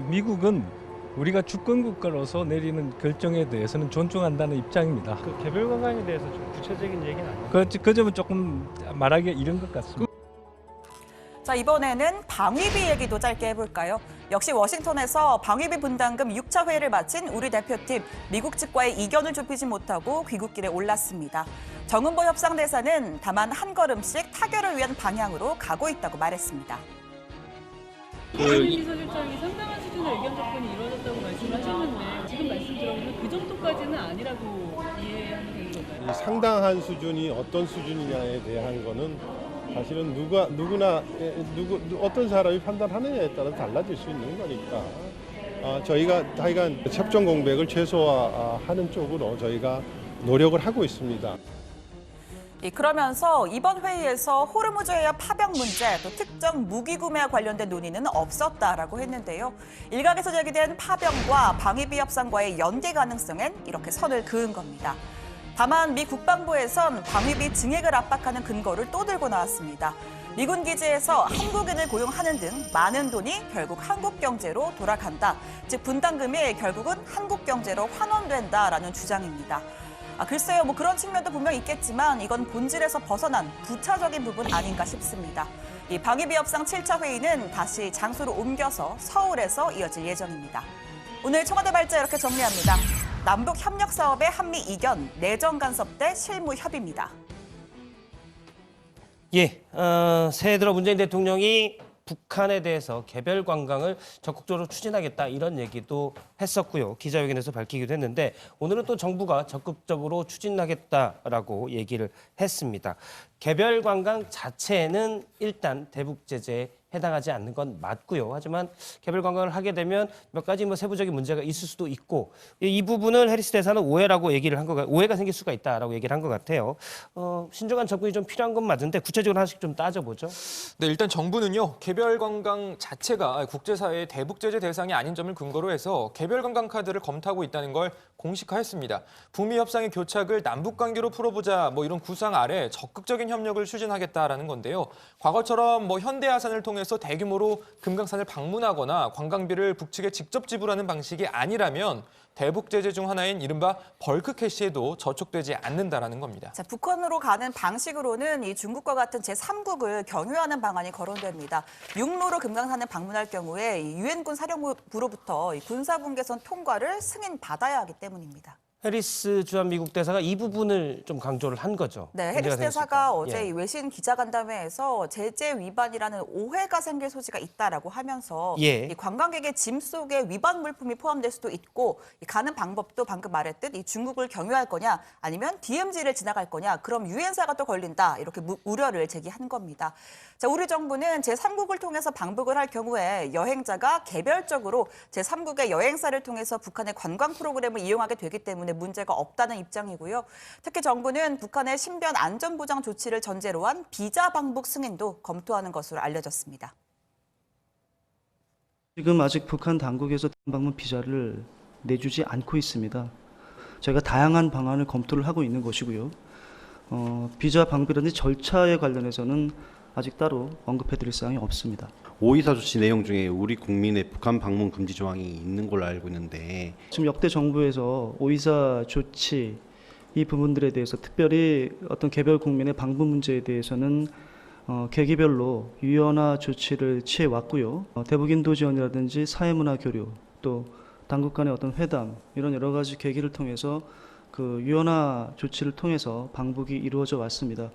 미국은 우리가 주권 국가로서 내리는 결정에 대해서는 존중한다는 입장입니다. 개별 관광에 대해서 좀 구체적인 얘기는 아니에요? 그 점은 조금 말하기가 이른 것 같습니다. 자, 이번에는 방위비 얘기도 짧게 해볼까요? 역시 워싱턴에서 방위비 분담금 6차 회의를 마친 우리 대표팀, 미국 측과의 이견을 좁히지 못하고 귀국길에 올랐습니다. 정은보 협상대사는 다만 한 걸음씩 타결을 위한 방향으로 가고 있다고 말했습니다. 이상민 비서실장이 상당한 수준의 의견 접근이 이루어졌다고 말씀하셨는데 지금 말씀 들어보면 그 정도까지는 아니라고 이해하면 되는 건가요? 상당한 수준이 어떤 수준이냐에 대한 거는 사실은 누구나 어떤 사람이 판단하느냐에 따라 달라질 수 있는 거니까 저희가 하여간 협정 공백을 최소화하는 쪽으로 저희가 노력을 하고 있습니다. 그러면서 이번 회의에서 호르무즈 해협 파병 문제, 또 특정 무기 구매와 관련된 논의는 없었다라고 했는데요. 일각에서 제기된 파병과 방위비 협상과의 연계 가능성엔 이렇게 선을 그은 겁니다. 다만 미 국방부에선 방위비 증액을 압박하는 근거를 또 들고 나왔습니다. 미군 기지에서 한국인을 고용하는 등 많은 돈이 결국 한국 경제로 돌아간다. 즉 분담금이 결국은 한국 경제로 환원된다라는 주장입니다. 글쎄요, 그런 측면도 분명 있겠지만 이건 본질에서 벗어난 부차적인 부분 아닌가 싶습니다. 이 방위비 협상 7차 회의는 다시 장소를 옮겨서 서울에서 이어질 예정입니다. 오늘 청와대 발제 이렇게 정리합니다. 남북 협력 사업의 한미 이견, 내정 간섭 대 실무 협의입니다. 예, 새해 들어 문재인 대통령이 북한에 대해서 개별 관광을 적극적으로 추진하겠다 이런 얘기도 했었고요. 기자회견에서 밝히기도 했는데 오늘은 또 정부가 적극적으로 추진하겠다라고 얘기를 했습니다. 개별 관광 자체는 일단 대북 제재에 해당하지 않는 건 맞고요. 하지만 개별 관광을 하게 되면 몇 가지 뭐 세부적인 문제가 있을 수도 있고 이 부분을 해리스 대사는 오해라고 얘기를 한 것 오해가 생길 수가 있다라고 얘기를 한 것 같아요. 신중한 접근이 좀 필요한 건 맞는데 구체적으로 하나씩 좀 따져보죠. 네, 일단 정부는요. 개별 관광 자체가 국제사회의 대북 제재 대상이 아닌 점을 근거로 해서 개별 관광 카드를 검토하고 있다는 걸 공식화했습니다. 북미 협상의 교착을 남북 관계로 풀어보자 뭐 이런 구상 아래 적극적인 협력을 추진하겠다라는 건데요. 과거처럼 뭐 현대아산을 통해서 대규모로 금강산을 방문하거나 관광비를 북측에 직접 지불하는 방식이 아니라면 대북 제재 중 하나인 이른바 벌크 캐시에도 저촉되지 않는다라는 겁니다. 자, 북한으로 가는 방식으로는 이 중국과 같은 제3국을 경유하는 방안이 거론됩니다. 육로로 금강산을 방문할 경우에 유엔군 사령부로부터 이 군사분계선 통과를 승인받아야 하기 때문입니다. 해리스 주한 미국 대사가 이 부분을 좀 강조를 한 거죠. 네, 해리스 대사가 어제 예. 이 외신 기자간담회에서 제재 위반이라는 오해가 생길 소지가 있다라고 하면서 예. 이 관광객의 짐 속에 위반 물품이 포함될 수도 있고 이 가는 방법도 방금 말했듯 이 중국을 경유할 거냐 아니면 DMZ를 지나갈 거냐 그럼 유엔사가 또 걸린다 이렇게 우려를 제기한 겁니다. 자, 우리 정부는 제3국을 통해서 방북을 할 경우에 여행자가 개별적으로 제3국의 여행사를 통해서 북한의 관광 프로그램을 이용하게 되기 때문에 문제가 없다는 입장이고요. 특히 정부는 북한의 신변 안전보장 조치를 전제로 한 비자 방북 승인도 검토하는 것으로 알려졌습니다. 지금 아직 북한 당국에서 방문 비자를 내주지 않고 있습니다. 저희가 다양한 방안을 검토를 하고 있는 것이고요. 비자 방비라든지 절차에 관련해서는 아직 따로 언급해드릴 사항이 없습니다. 524 조치 내용 중에 우리 국민의 북한 방문 금지 조항이 있는 걸로 알고 있는데 지금 역대 정부에서 524 조치 이 부분들에 대해서 특별히 어떤 개별 국민의 방문 문제에 대해서는 계기별로 유연화 조치를 취해 왔고요. 대북 인도 지원이라든지 사회문화 교류 또 당국 간의 어떤 회담 이런 여러 가지 계기를 통해서 그 유연화 조치를 통해서 방북이 이루어져 왔습니다.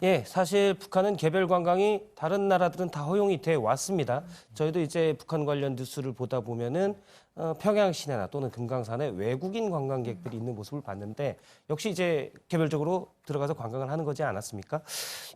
예, 사실 북한은 개별 관광이 다른 나라들은 다 허용이 돼 왔습니다. 저희도 이제 북한 관련 뉴스를 보다 보면은 평양 시내나 또는 금강산에 외국인 관광객들이 있는 모습을 봤는데 역시 이제 개별적으로 들어가서 관광을 하는 거지 않았습니까?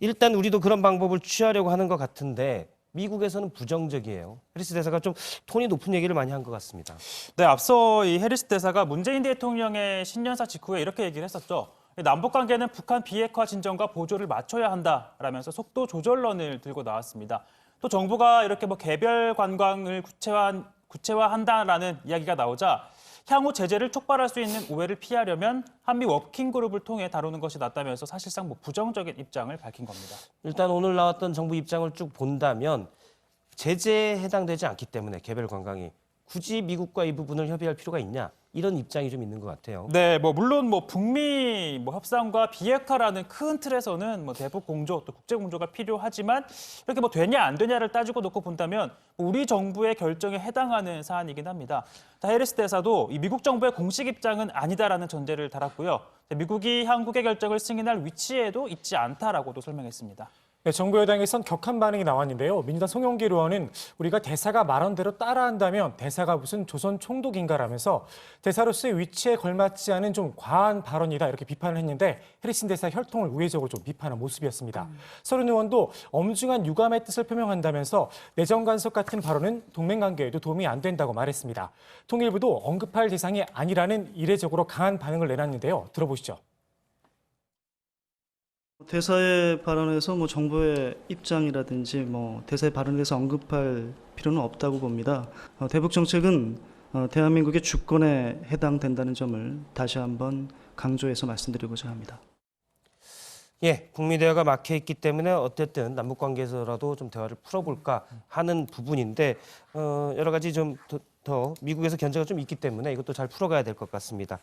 일단 우리도 그런 방법을 취하려고 하는 것 같은데 미국에서는 부정적이에요. 해리스 대사가 좀 톤이 높은 얘기를 많이 한 것 같습니다. 네, 앞서 이 해리스 대사가 문재인 대통령의 신년사 직후에 이렇게 얘기를 했었죠. 남북 관계는 북한 비핵화 진전과 보조를 맞춰야 한다라면서 속도 조절론을 들고 나왔습니다. 또 정부가 이렇게 뭐 개별 관광을 구체화한다라는 이야기가 나오자 향후 제재를 촉발할 수 있는 오해를 피하려면 한미 워킹그룹을 통해 다루는 것이 낫다면서 사실상 뭐 부정적인 입장을 밝힌 겁니다. 일단 오늘 나왔던 정부 입장을 쭉 본다면 제재에 해당되지 않기 때문에 개별 관광이 굳이 미국과 이 부분을 협의할 필요가 있냐 이런 입장이 좀 있는 것 같아요. 네, 뭐 물론 뭐 북미 협상과 비핵화라는 큰 틀에서는 뭐 대북 공조 또 국제 공조가 필요하지만 이렇게 뭐 되냐 안 되냐를 따지고 놓고 본다면 우리 정부의 결정에 해당하는 사안이긴 합니다. 해리스 대사도 이 미국 정부의 공식 입장은 아니다라는 전제를 달았고요. 미국이 한국의 결정을 승인할 위치에도 있지 않다라고도 설명했습니다. 네, 정부 여당에선 격한 반응이 나왔는데요. 민주당 송영길 의원은 우리가 대사가 말한 대로 따라한다면 대사가 무슨 조선 총독인가라면서 대사로서의 위치에 걸맞지 않은 좀 과한 발언이다 이렇게 비판을 했는데 해리스 대사 혈통을 우회적으로 좀 비판한 모습이었습니다. 서른 의원도 엄중한 유감의 뜻을 표명한다면서 내정 간섭 같은 발언은 동맹 관계에도 도움이 안 된다고 말했습니다. 통일부도 언급할 대상이 아니라는 이례적으로 강한 반응을 내놨는데요. 들어보시죠. 대사의 발언에서 뭐 정부의 입장이라든지 뭐 대사의 발언에 대해서 언급할 필요는 없다고 봅니다. 대북 정책은 대한민국의 주권에 해당된다는 점을 다시 한번 강조해서 말씀드리고자 합니다. 예, 북미 대화가 막혀 있기 때문에 어쨌든 남북 관계에서라도 좀 대화를 풀어볼까 하는 부분인데 여러 가지 좀 더 미국에서 견제가 좀 있기 때문에 이것도 잘 풀어가야 될 것 같습니다.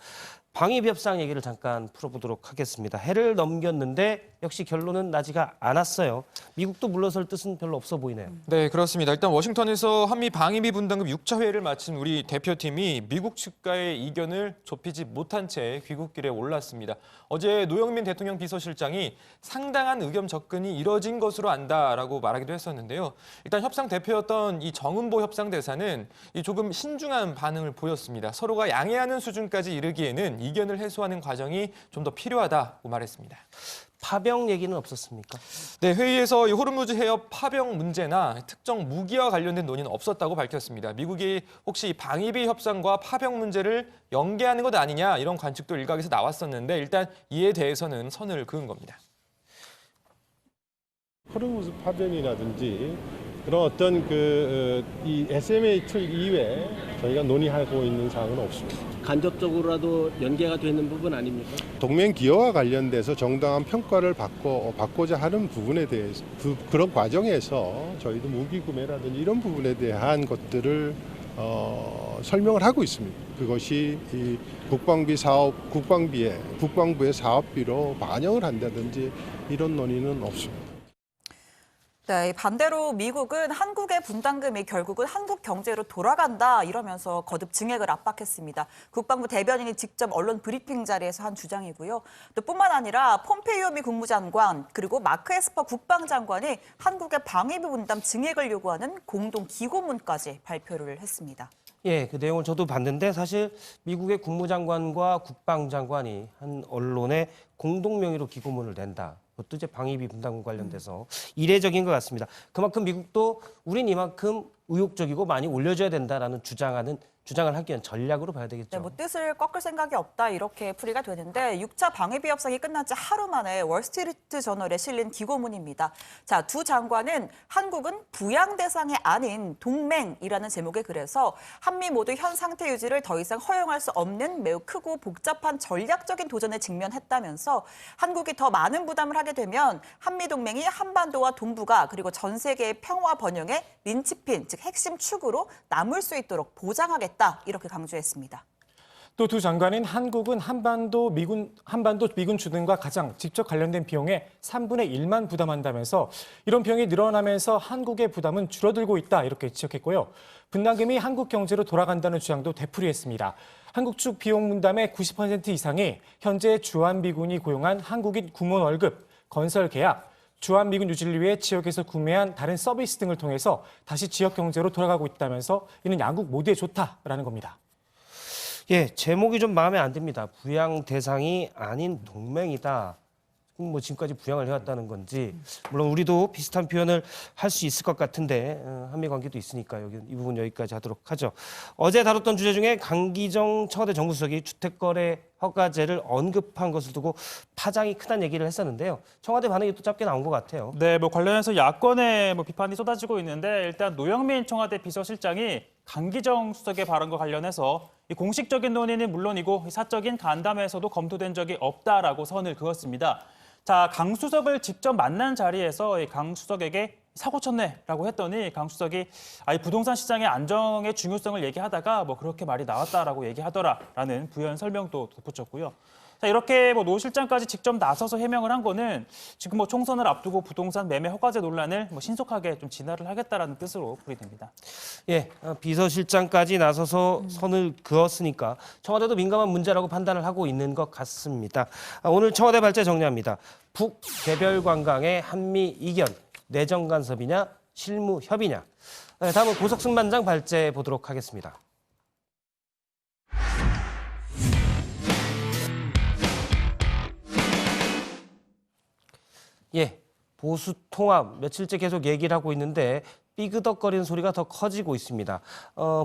방위비 협상 얘기를 잠깐 풀어보도록 하겠습니다. 해를 넘겼는데 역시 결론은 나지가 않았어요. 미국도 물러설 뜻은 별로 없어 보이네요. 네, 그렇습니다. 일단 워싱턴에서 한미 방위비 분담금 6차 회의를 마친 우리 대표팀이 미국 측과의 이견을 좁히지 못한 채 귀국길에 올랐습니다. 어제 노영민 대통령 비서실장이 상당한 의견 접근이 이뤄진 것으로 안다라고 말하기도 했었는데요. 일단 협상 대표였던 이 정은보 협상 대사는 이 조금 조금 신중한 반응을 보였습니다. 서로가 양해하는 수준까지 이르기에는 이견을 해소하는 과정이 좀 더 필요하다고 말했습니다. 파병 얘기는 없었습니까? 네, 회의에서 이 호르무즈 해협 파병 문제나 특정 무기와 관련된 논의는 없었다고 밝혔습니다. 미국이 혹시 방위비 협상과 파병 문제를 연계하는 것 아니냐 이런 관측도 일각에서 나왔었는데 일단 이에 대해서는 선을 그은 겁니다. 호르무즈 파병이라든지 그런 어떤 이 SMA 틀 이외에 저희가 논의하고 있는 사항은 없습니다. 간접적으로라도 연계가 되는 부분 아닙니까? 동맹 기여와 관련돼서 정당한 평가를 받고자 하는 부분에 대해서 그런 과정에서 저희도 무기 구매라든지 이런 부분에 대한 것들을 설명을 하고 있습니다. 그것이 이 국방부의 사업비로 반영을 한다든지 이런 논의는 없습니다. 네, 반대로 미국은 한국의 분담금이 결국은 한국 경제로 돌아간다 이러면서 거듭 증액을 압박했습니다. 국방부 대변인이 직접 언론 브리핑 자리에서 한 주장이고요. 또 뿐만 아니라 폼페이오 미 국무장관 그리고 마크 에스퍼 국방장관이 한국의 방위비 분담 증액을 요구하는 공동 기고문까지 발표를 했습니다. 예, 그 내용을 저도 봤는데 사실 미국의 국무장관과 국방장관이 한 언론에 공동 명의로 기고문을 낸다. 그것도 이제 방위비 분담금 관련돼서 이례적인 것 같습니다. 그만큼 미국도 우린 이만큼 의욕적이고 많이 올려줘야 된다라는 주장을 하기 위한 전략으로 봐야 되겠죠. 네, 뭐 뜻을 꺾을 생각이 없다 이렇게 풀이가 되는데 6차 방위비 협상이 끝난 지 하루 만에 월스트리트 저널에 실린 기고문입니다. 자, 두 장관은 한국은 부양 대상이 아닌 동맹이라는 제목의 글에서 한미 모두 현 상태 유지를 더 이상 허용할 수 없는 매우 크고 복잡한 전략적인 도전에 직면했다면서 한국이 더 많은 부담을 하게 되면 한미 동맹이 한반도와 동북아 그리고 전 세계의 평화 번영의 린치핀, 즉 핵심 축으로 남을 수 있도록 보장하겠다. 이렇게 강조했습니다. 또 두 장관은 한국은 한반도 미군 주둔과 가장 직접 관련된 비용의 3분의 1만 부담한다면서 이런 비용이 늘어나면서 한국의 부담은 줄어들고 있다 이렇게 지적했고요. 분담금이 한국 경제로 돌아간다는 주장도 되풀이했습니다. 한국 측 비용 분담의 90% 이상이 현재 주한미군이 고용한 한국인 군원 월급, 건설 계약, 주한미군 유지를 위해 지역에서 구매한 다른 서비스 등을 통해서 다시 지역 경제로 돌아가고 있다면서 이는 양국 모두에 좋다라는 겁니다. 예, 제목이 좀 마음에 안 듭니다. 부양 대상이 아닌 동맹이다. 뭐 지금까지 부양을 해왔다는 건지 물론 우리도 비슷한 표현을 할 수 있을 것 같은데 한미 관계도 있으니까 이 부분 여기까지 하도록 하죠. 어제 다뤘던 주제 중에 강기정 청와대 정무수석이 주택거래 허가제를 언급한 것을 두고 파장이 크다는 얘기를 했었는데요. 청와대 반응이 또 짧게 나온 것 같아요. 네, 관련해서 야권의 비판이 쏟아지고 있는데 일단 노영민 청와대 비서실장이 강기정 수석의 발언과 관련해서 이 공식적인 논의는 물론이고 사적인 간담회에서도 검토된 적이 없다라고 선을 그었습니다. 자, 강 수석을 직접 만난 자리에서 강 수석에게 사고 쳤네라고 했더니 강 수석이 부동산 시장의 안정의 중요성을 얘기하다가 그렇게 말이 나왔다라고 얘기하더라라는 부연 설명도 덧붙였고요. 자, 이렇게 노 실장까지 직접 나서서 해명을 한 거는 지금 총선을 앞두고 부동산 매매 허가제 논란을 신속하게 좀 진화를 하겠다라는 뜻으로 풀이됩니다. 예, 비서실장까지 나서서 선을 그었으니까 청와대도 민감한 문제라고 판단을 하고 있는 것 같습니다. 오늘 청와대 발제 정리합니다. 북 개별 관광의 한미 이견, 내정 간섭이냐, 실무 협의냐. 다음은 고석승 반장 발제 보도록 하겠습니다. 예, 보수 통합 며칠째 계속 얘기를 하고 있는데 삐그덕거리는 소리가 더 커지고 있습니다.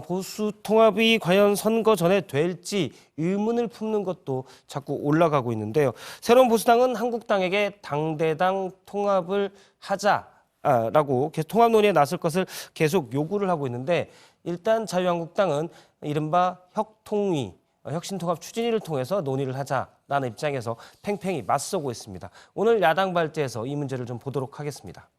보수 통합이 과연 선거 전에 될지 의문을 품는 것도 자꾸 올라가고 있는데요. 새로운 보수당은 한국당에게 당대당 통합을 하자라고 통합 논의에 나설 것을 계속 요구를 하고 있는데 일단 자유한국당은 이른바 혁통위, 혁신통합 추진위를 통해서 논의를 하자라는 입장에서 팽팽히 맞서고 있습니다. 오늘 야당 발제에서 이 문제를 좀 보도록 하겠습니다.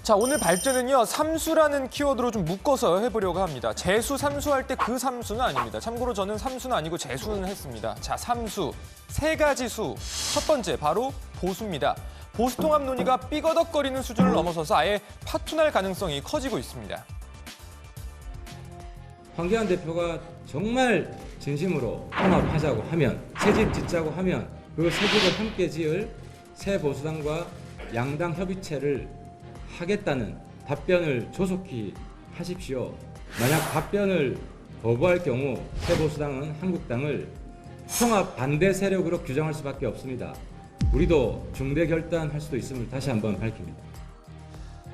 자, 오늘 발제는요, 삼수라는 키워드로 좀 묶어서 해보려고 합니다. 재수, 삼수할 때 그 삼수는 아닙니다. 참고로 저는 삼수는 아니고 재수는 했습니다. 자, 삼수, 세 가지 수. 첫 번째, 바로 보수입니다. 보수 통합 논의가 삐거덕거리는 수준을 넘어서서 아예 파토날 가능성이 커지고 있습니다. 황교안 대표가 정말 진심으로 통합하자고 하면, 새집 짓자고 하면 그 새집을 함께 지을 새 보수당과 양당 협의체를 하겠다는 답변을 조속히 하십시오. 만약 답변을 거부할 경우 새보수당은 한국당을 통합 반대 세력으로 규정할 수밖에 없습니다. 우리도 중대 결단할 수도 있음을 다시 한번 밝힙니다.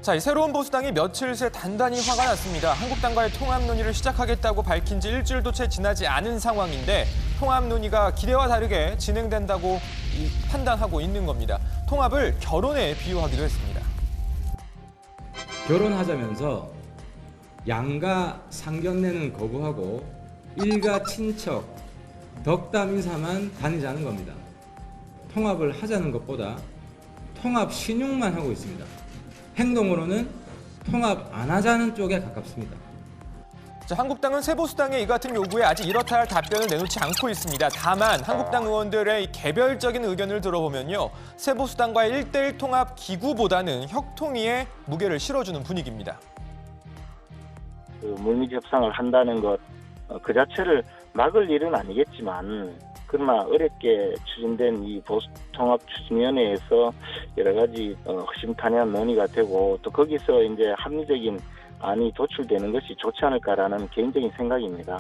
자, 이 새로운 보수당이 며칠 새 단단히 화가 났습니다. 한국당과의 통합 논의를 시작하겠다고 밝힌 지 일주일도 채 지나지 않은 상황인데 통합 논의가 기대와 다르게 진행된다고 판단하고 있는 겁니다. 통합을 결혼에 비유하기도 했습니다. 결혼하자면서 양가 상견례는 거부하고 일가 친척, 덕담 인사만 다니자는 겁니다. 통합을 하자는 것보다 통합 신용만 하고 있습니다. 행동으로는 통합 안 하자는 쪽에 가깝습니다. 자, 한국당은 새보수당의 이 같은 요구에 아직 이렇다 할 답변을 내놓지 않고 있습니다. 다만 한국당 의원들의 개별적인 의견을 들어보면요. 새보수당과의 1대1 통합 기구보다는 협통위에 무게를 실어주는 분위기입니다. 물밑 협상을 한다는 것 그 자체를 막을 일은 아니겠지만 그러나 어렵게 추진된 이 보수통합 추진위원회에서 여러 가지 허심탄회한 논의가 되고 또 거기서 이제 합리적인 안이 도출되는 것이 좋지 않을까라는 개인적인 생각입니다.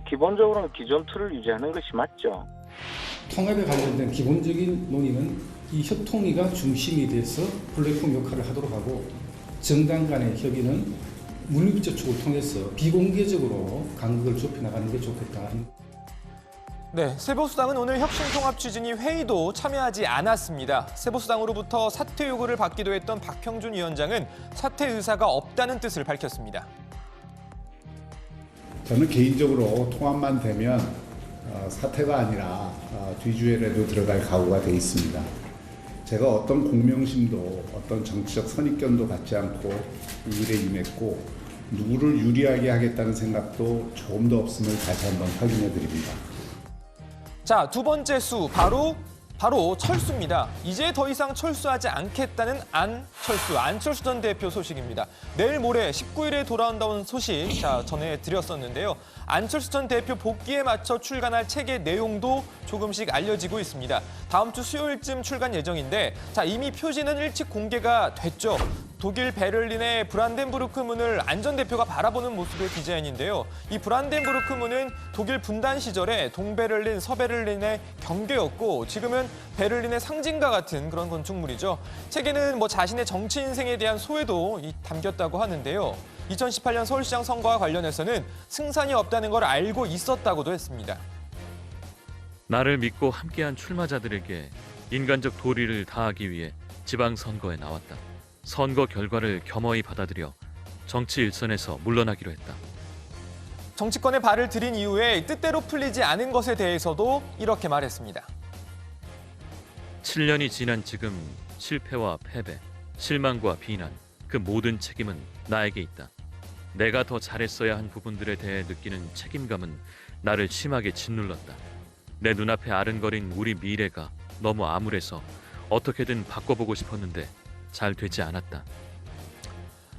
기본적으로는 기존 틀을 유지하는 것이 맞죠. 통합에 관련된 기본적인 논의는 이 협통위가 중심이 돼서 플랫폼 역할을 하도록 하고 정당 간의 협의는 물밑 접촉을 통해서 비공개적으로 간극을 좁혀나가는 게 좋겠다. 네, 새보수당은 오늘 혁신통합 추진위 회의도 참여하지 않았습니다. 새보수당으로부터 사퇴 요구를 받기도 했던 박형준 위원장은 사퇴 의사가 없다는 뜻을 밝혔습니다. 저는 개인적으로 통합만 되면 사퇴가 아니라 뒤주회라도 들어갈 각오가 돼 있습니다. 제가 어떤 공명심도 어떤 정치적 선입견도 갖지 않고 이 일에 임했고 누구를 유리하게 하겠다는 생각도 조금 더 없음을 다시 한번 확인해 드립니다. 자, 두 번째 수 바로 철수입니다. 이제 더 이상 철수하지 않겠다는 안철수 전 대표 소식입니다. 내일 모레 19일에 돌아온다는 소식 전해드렸었는데요. 안철수 전 대표 복귀에 맞춰 출간할 책의 내용도 조금씩 알려지고 있습니다. 다음 주 수요일쯤 출간 예정인데 이미 표지는 일찍 공개가 됐죠. 독일 베를린의 브란덴부르크 문을 안 전 대표가 바라보는 모습의 디자인인데요. 이 브란덴부르크 문은 독일 분단 시절에 동베를린, 서베를린의 경계였고 지금은 베를린의 상징과 같은 그런 건축물이죠. 책에는 자신의 정치 인생에 대한 소회도 담겼다고 하는데요. 2018년 서울시장 선거와 관련해서는 승산이 없다는 걸 알고 있었다고도 했습니다. 나를 믿고 함께한 출마자들에게 인간적 도리를 다하기 위해 지방선거에 나왔다. 선거 결과를 겸허히 받아들여 정치 일선에서 물러나기로 했다. 정치권에 발을 들인 이후에 뜻대로 풀리지 않은 것에 대해서도 이렇게 말했습니다. 7년이 지난 지금 실패와 패배, 실망과 비난, 그 모든 책임은 나에게 있다. 내가 더 잘했어야 한 부분들에 대해 느끼는 책임감은 나를 심하게 짓눌렀다. 내 눈앞에 아른거린 우리 미래가 너무 암울해서 어떻게든 바꿔보고 싶었는데 잘 되지 않았다.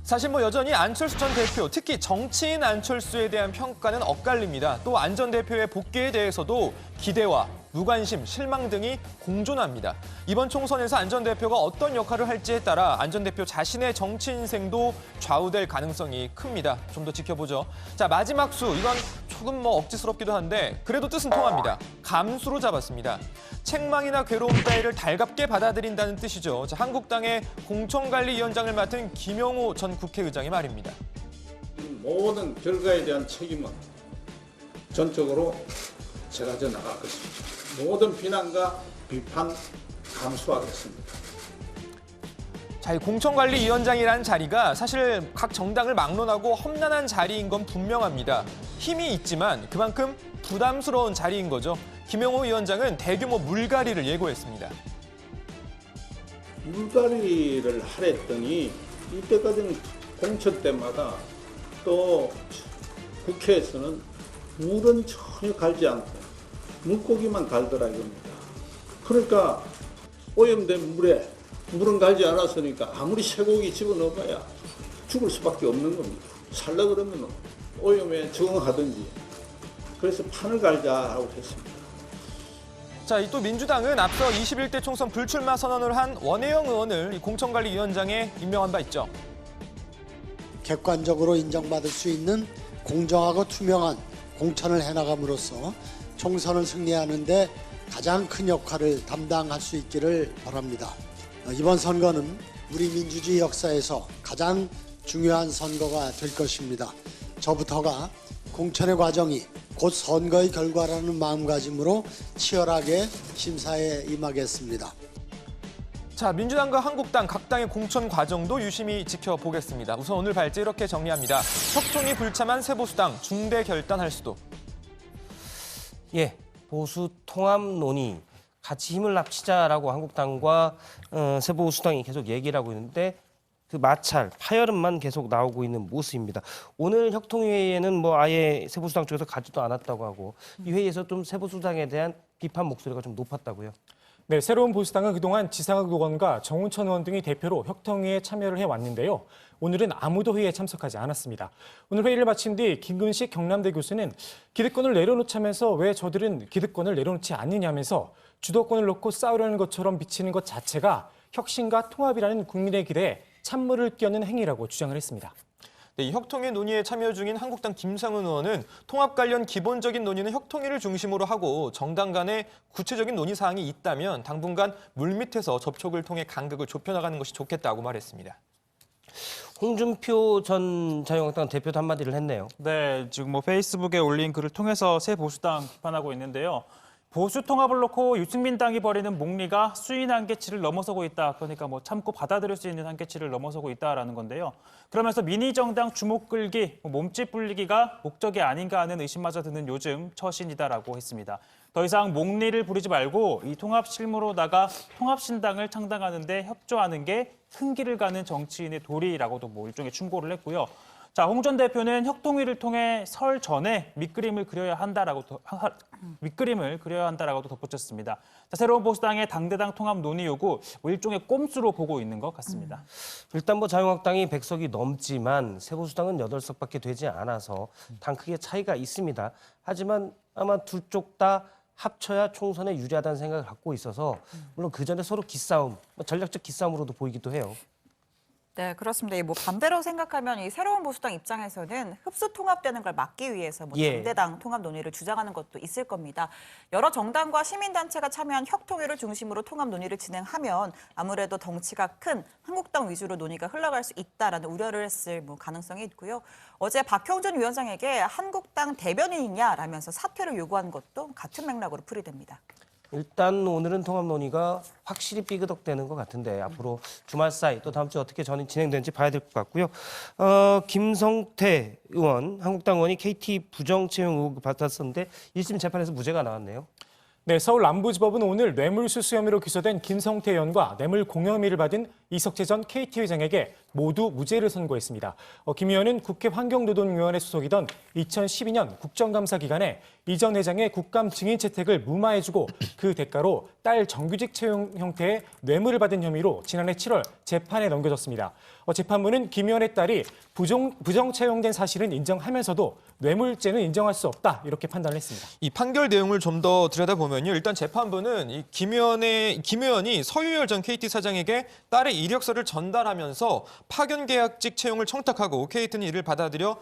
사실 여전히 안철수 전 대표, 특히 정치인 안철수에 대한 평가는 엇갈립니다. 또 안 전 대표의 복귀에 대해서도 기대와 무관심, 실망 등이 공존합니다. 이번 총선에서 안 전 대표가 어떤 역할을 할지에 따라 안 전 대표 자신의 정치 인생도 좌우될 가능성이 큽니다. 좀 더 지켜보죠. 마지막 수, 이건 조금 억지스럽기도 한데 그래도 뜻은 통합니다. 감수로 잡았습니다. 책망이나 괴로움 따위를 달갑게 받아들인다는 뜻이죠. 한국당의 공천관리위원장을 맡은 김영호 전 국회의장의 말입니다. 모든 결과에 대한 책임은 전적으로 제가 져 나갈 것입니다. 모든 비난과 비판 감수하겠습니다. 이 공천관리위원장이라는 자리가 사실 각 정당을 막론하고 험난한 자리인 건 분명합니다. 힘이 있지만 그만큼 부담스러운 자리인 거죠. 김영호 위원장은 대규모 물갈이를 예고했습니다. 물갈이를 하랬더니 이때까지는 공천 때마다 또 국회에서는 물은 전혀 갈지 않고 물고기만 갈더라 이겁니다. 그러니까 오염된 물은 갈지 않았으니까 아무리 쇠고기 집어넣어봐야 죽을 수밖에 없는 겁니다. 살라 그러면 오염에 적응하든지. 그래서 판을 갈자라고 했습니다. 또 민주당은 앞서 21대 총선 불출마 선언을 한 원혜영 의원을 공천관리위원장에 임명한 바 있죠. 객관적으로 인정받을 수 있는 공정하고 투명한 공천을 해나감으로써 총선을 승리하는 데 가장 큰 역할을 담당할 수 있기를 바랍니다. 이번 선거는 우리 민주주의 역사에서 가장 중요한 선거가 될 것입니다. 저부터가 공천의 과정이 곧 선거의 결과라는 마음가짐으로 치열하게 심사에 임하겠습니다. 자, 민주당과 한국당 각 당의 공천 과정도 유심히 지켜보겠습니다. 우선 오늘 발제 이렇게 정리합니다. 협통이 불참한 새 보수당 중대 결단할 수도. 예, 보수 통합 논의 같이 힘을 합치자라고 한국당과 새 보수당이 계속 얘기를 하고 있는데 그 마찰, 파열음만 계속 나오고 있는 모습입니다. 오늘 협통회의에는 뭐 아예 새 보수당 쪽에서 가지도 않았다고 하고 이 회의에서 좀 새 보수당에 대한 비판 목소리가 좀 높았다고요. 네, 새로운 보수당은 그동안 지상욱 의원과 정운천 의원 등이 대표로 협통회의에 참여를 해왔는데요. 오늘은 아무도 회의에 참석하지 않았습니다. 오늘 회의를 마친 뒤 김근식 경남대 교수는 기득권을 내려놓자면서 왜 저들은 기득권을 내려놓지 않느냐면서 주도권을 놓고 싸우려는 것처럼 비치는 것 자체가 혁신과 통합이라는 국민의 길에 찬물을 끼얹는 행위라고 주장을 했습니다. 네, 이 협통회 논의에 참여 중인 한국당 김상훈 의원은 통합 관련 기본적인 논의는 협통회를 중심으로 하고 정당 간에 구체적인 논의 사항이 있다면 당분간 물밑에서 접촉을 통해 간극을 좁혀나가는 것이 좋겠다고 말했습니다. 홍준표 전 자유한국당 대표도 한마디를 했네요. 네, 지금 뭐 페이스북에 올린 글을 통해서 새 보수당 비판하고 있는데요. 보수 통합을 놓고 유승민 당이 벌이는 목리가 수인 한계치를 넘어서고 있다. 그러니까 뭐 참고 받아들일 수 있는 한계치를 넘어서고 있다라는 건데요. 그러면서 미니 정당 주목 끌기, 몸집 불리기가 목적이 아닌가 하는 의심마저 드는 요즘 처신이다라고 했습니다. 더 이상 목리를 부리지 말고 이 통합 실무로다가 통합신당을 창당하는 데 협조하는 게 큰 길을 가는 정치인의 도리라고도 뭐 일종의 충고를 했고요. 자, 홍 전 대표는 협통회를 통해 설 전에 밑그림을 그려야 한다라고도 덧붙였습니다. 자, 새로운 보수당의 당대당 통합 논의 요구 뭐 일종의 꼼수로 보고 있는 것 같습니다. 일단 뭐 자유한국당이 100석이 넘지만 새 보수당은 8석밖에 되지 않아서 당 크게 차이가 있습니다. 하지만 아마 두 쪽 다 합쳐야 총선에 유리하다는 생각을 갖고 있어서 물론 그 전에 서로 기싸움, 전략적 기싸움으로도 보이기도 해요. 네, 그렇습니다. 뭐 반대로 생각하면 이 새로운 보수당 입장에서는 흡수 통합되는 걸 막기 위해서 뭐 당대당 통합 논의를 주장하는 것도 있을 겁니다. 여러 정당과 시민단체가 참여한 협통회를 중심으로 통합 논의를 진행하면 아무래도 덩치가 큰 한국당 위주로 논의가 흘러갈 수 있다라는 우려를 했을 뭐 가능성이 있고요. 어제 박형준 위원장에게 한국당 대변인이냐라면서 사퇴를 요구한 것도 같은 맥락으로 풀이됩니다. 일단 오늘은 통합 논의가 확실히 삐그덕대는 것 같은데 앞으로 주말 사이 또 다음 주 어떻게 진행되는지 봐야 될 것 같고요. 김성태 의원, 한국당 의원이 KT 부정 채용 의혹을 받았었는데 1심 재판에서 무죄가 나왔네요. 네, 서울 남부지법은 오늘 뇌물수수 혐의로 기소된 김성태 의원과 뇌물 공여 혐의를 받은 이석재 전 KT 회장에게 모두 무죄를 선고했습니다. 김 의원은 국회 환경노동위원회 소속이던 2012년 국정감사 기간에 이 전 회장의 국감 증인 채택을 무마해주고 그 대가로 딸 정규직 채용 형태의 뇌물을 받은 혐의로 지난해 7월 재판에 넘겨졌습니다. 재판부는 김 의원의 딸이 부정 채용된 사실은 인정하면서도 뇌물죄는 인정할 수 없다 이렇게 판단을 했습니다. 이 판결 내용을 좀 더 들여다보면요. 일단 재판부는 이 김 의원이 서유열 전 KT 사장에게 딸의 이력서를 전달하면서 파견 계약직 채용을 청탁하고 KT는 이를 받아들여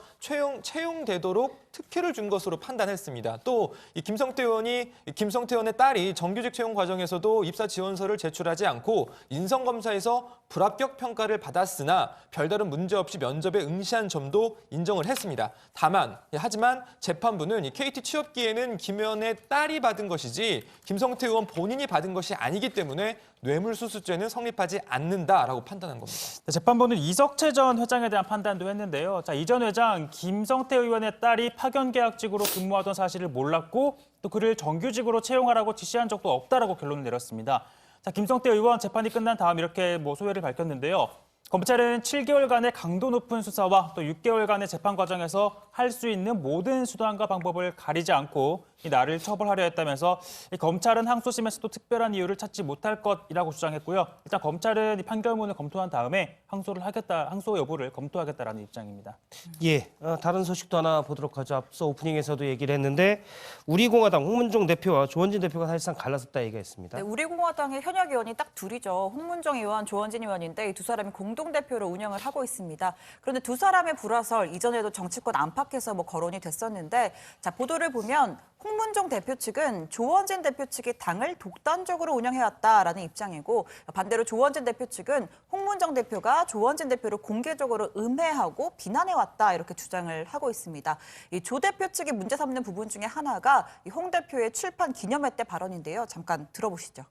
채용되도록 특혜를 준 것으로 판단했습니다. 또 이 김성태 의원의 딸이 정규직 채용 과정에서도 입사 지원서를 제출하지 않고 인성검사에서 불합격 평가를 받았으나 별다른 문제 없이 면접에 응시한 점도 인정을 했습니다. 하지만 재판부는 이 KT 취업기에는 김 의원의 딸이 받은 것이지 김성태 의원 본인이 받은 것이 아니기 때문에 뇌물수수죄는 성립하지 않는다라고 판단한 겁니다. 재판부는 이석재 전 회장에 대한 판단도 했는데요. 자, 이 전 회장 김성태 의원의 딸이 파견계약직으로 근무하던 사실을 몰랐고 또 그를 정규직으로 채용하라고 지시한 적도 없다라고 결론을 내렸습니다. 자, 김성태 의원 재판이 끝난 다음 이렇게 소회를 밝혔는데요. 검찰은 7개월간의 강도 높은 수사와 또 6개월간의 재판 과정에서 할 수 있는 모든 수단과 방법을 가리지 않고 이 나를 처벌하려 했다면서 이 검찰은 항소심에서도 특별한 이유를 찾지 못할 것이라고 주장했고요. 일단 검찰은 이 판결문을 검토한 다음에 항소 여부를 검토하겠다라는 입장입니다. 예, 다른 소식도 하나 보도록 하죠. 앞서 오프닝에서도 얘기를 했는데 우리공화당 홍문종 대표와 조원진 대표가 사실상 갈라섰다 얘기가 있습니다. 네, 우리공화당의 현역 의원이 딱 둘이죠. 홍문종 의원, 조원진 의원인데 이 두 사람이 공동대표로 운영을 하고 있습니다. 그런데 두 사람의 불화설 이전에도 정치권 안팎에서 거론이 됐었는데 자 보도를 보면 홍문종 대표 측은 조원진 대표 측이 당을 독단적으로 운영해왔다라는 입장이고 반대로 조원진 대표 측은 홍문종 대표가 조원진 대표를 공개적으로 음해하고 비난해왔다 이렇게 주장을 하고 있습니다. 이 조 대표 측이 문제 삼는 부분 중에 하나가 이 홍 대표의 출판 기념회 때 발언인데요. 잠깐 들어보시죠.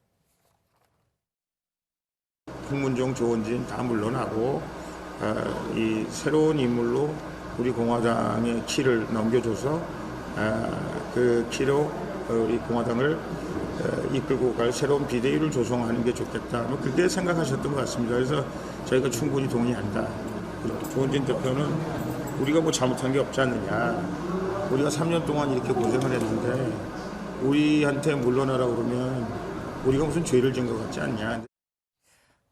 홍문종, 조원진 다 물러나고 이 새로운 인물로 우리 공화당의 키를 넘겨줘서 그 키로 우리 공화당을 이끌고 갈 새로운 비대위를 조성하는 게 좋겠다. 그렇게 생각하셨던 것 같습니다. 그래서 저희가 충분히 동의한다. 조원진 대표는 우리가 잘못한 게 없지 않느냐. 우리가 3년 동안 이렇게 고생을 했는데 우리한테 물러나라 그러면 우리가 무슨 죄를 지은 것 같지 않냐.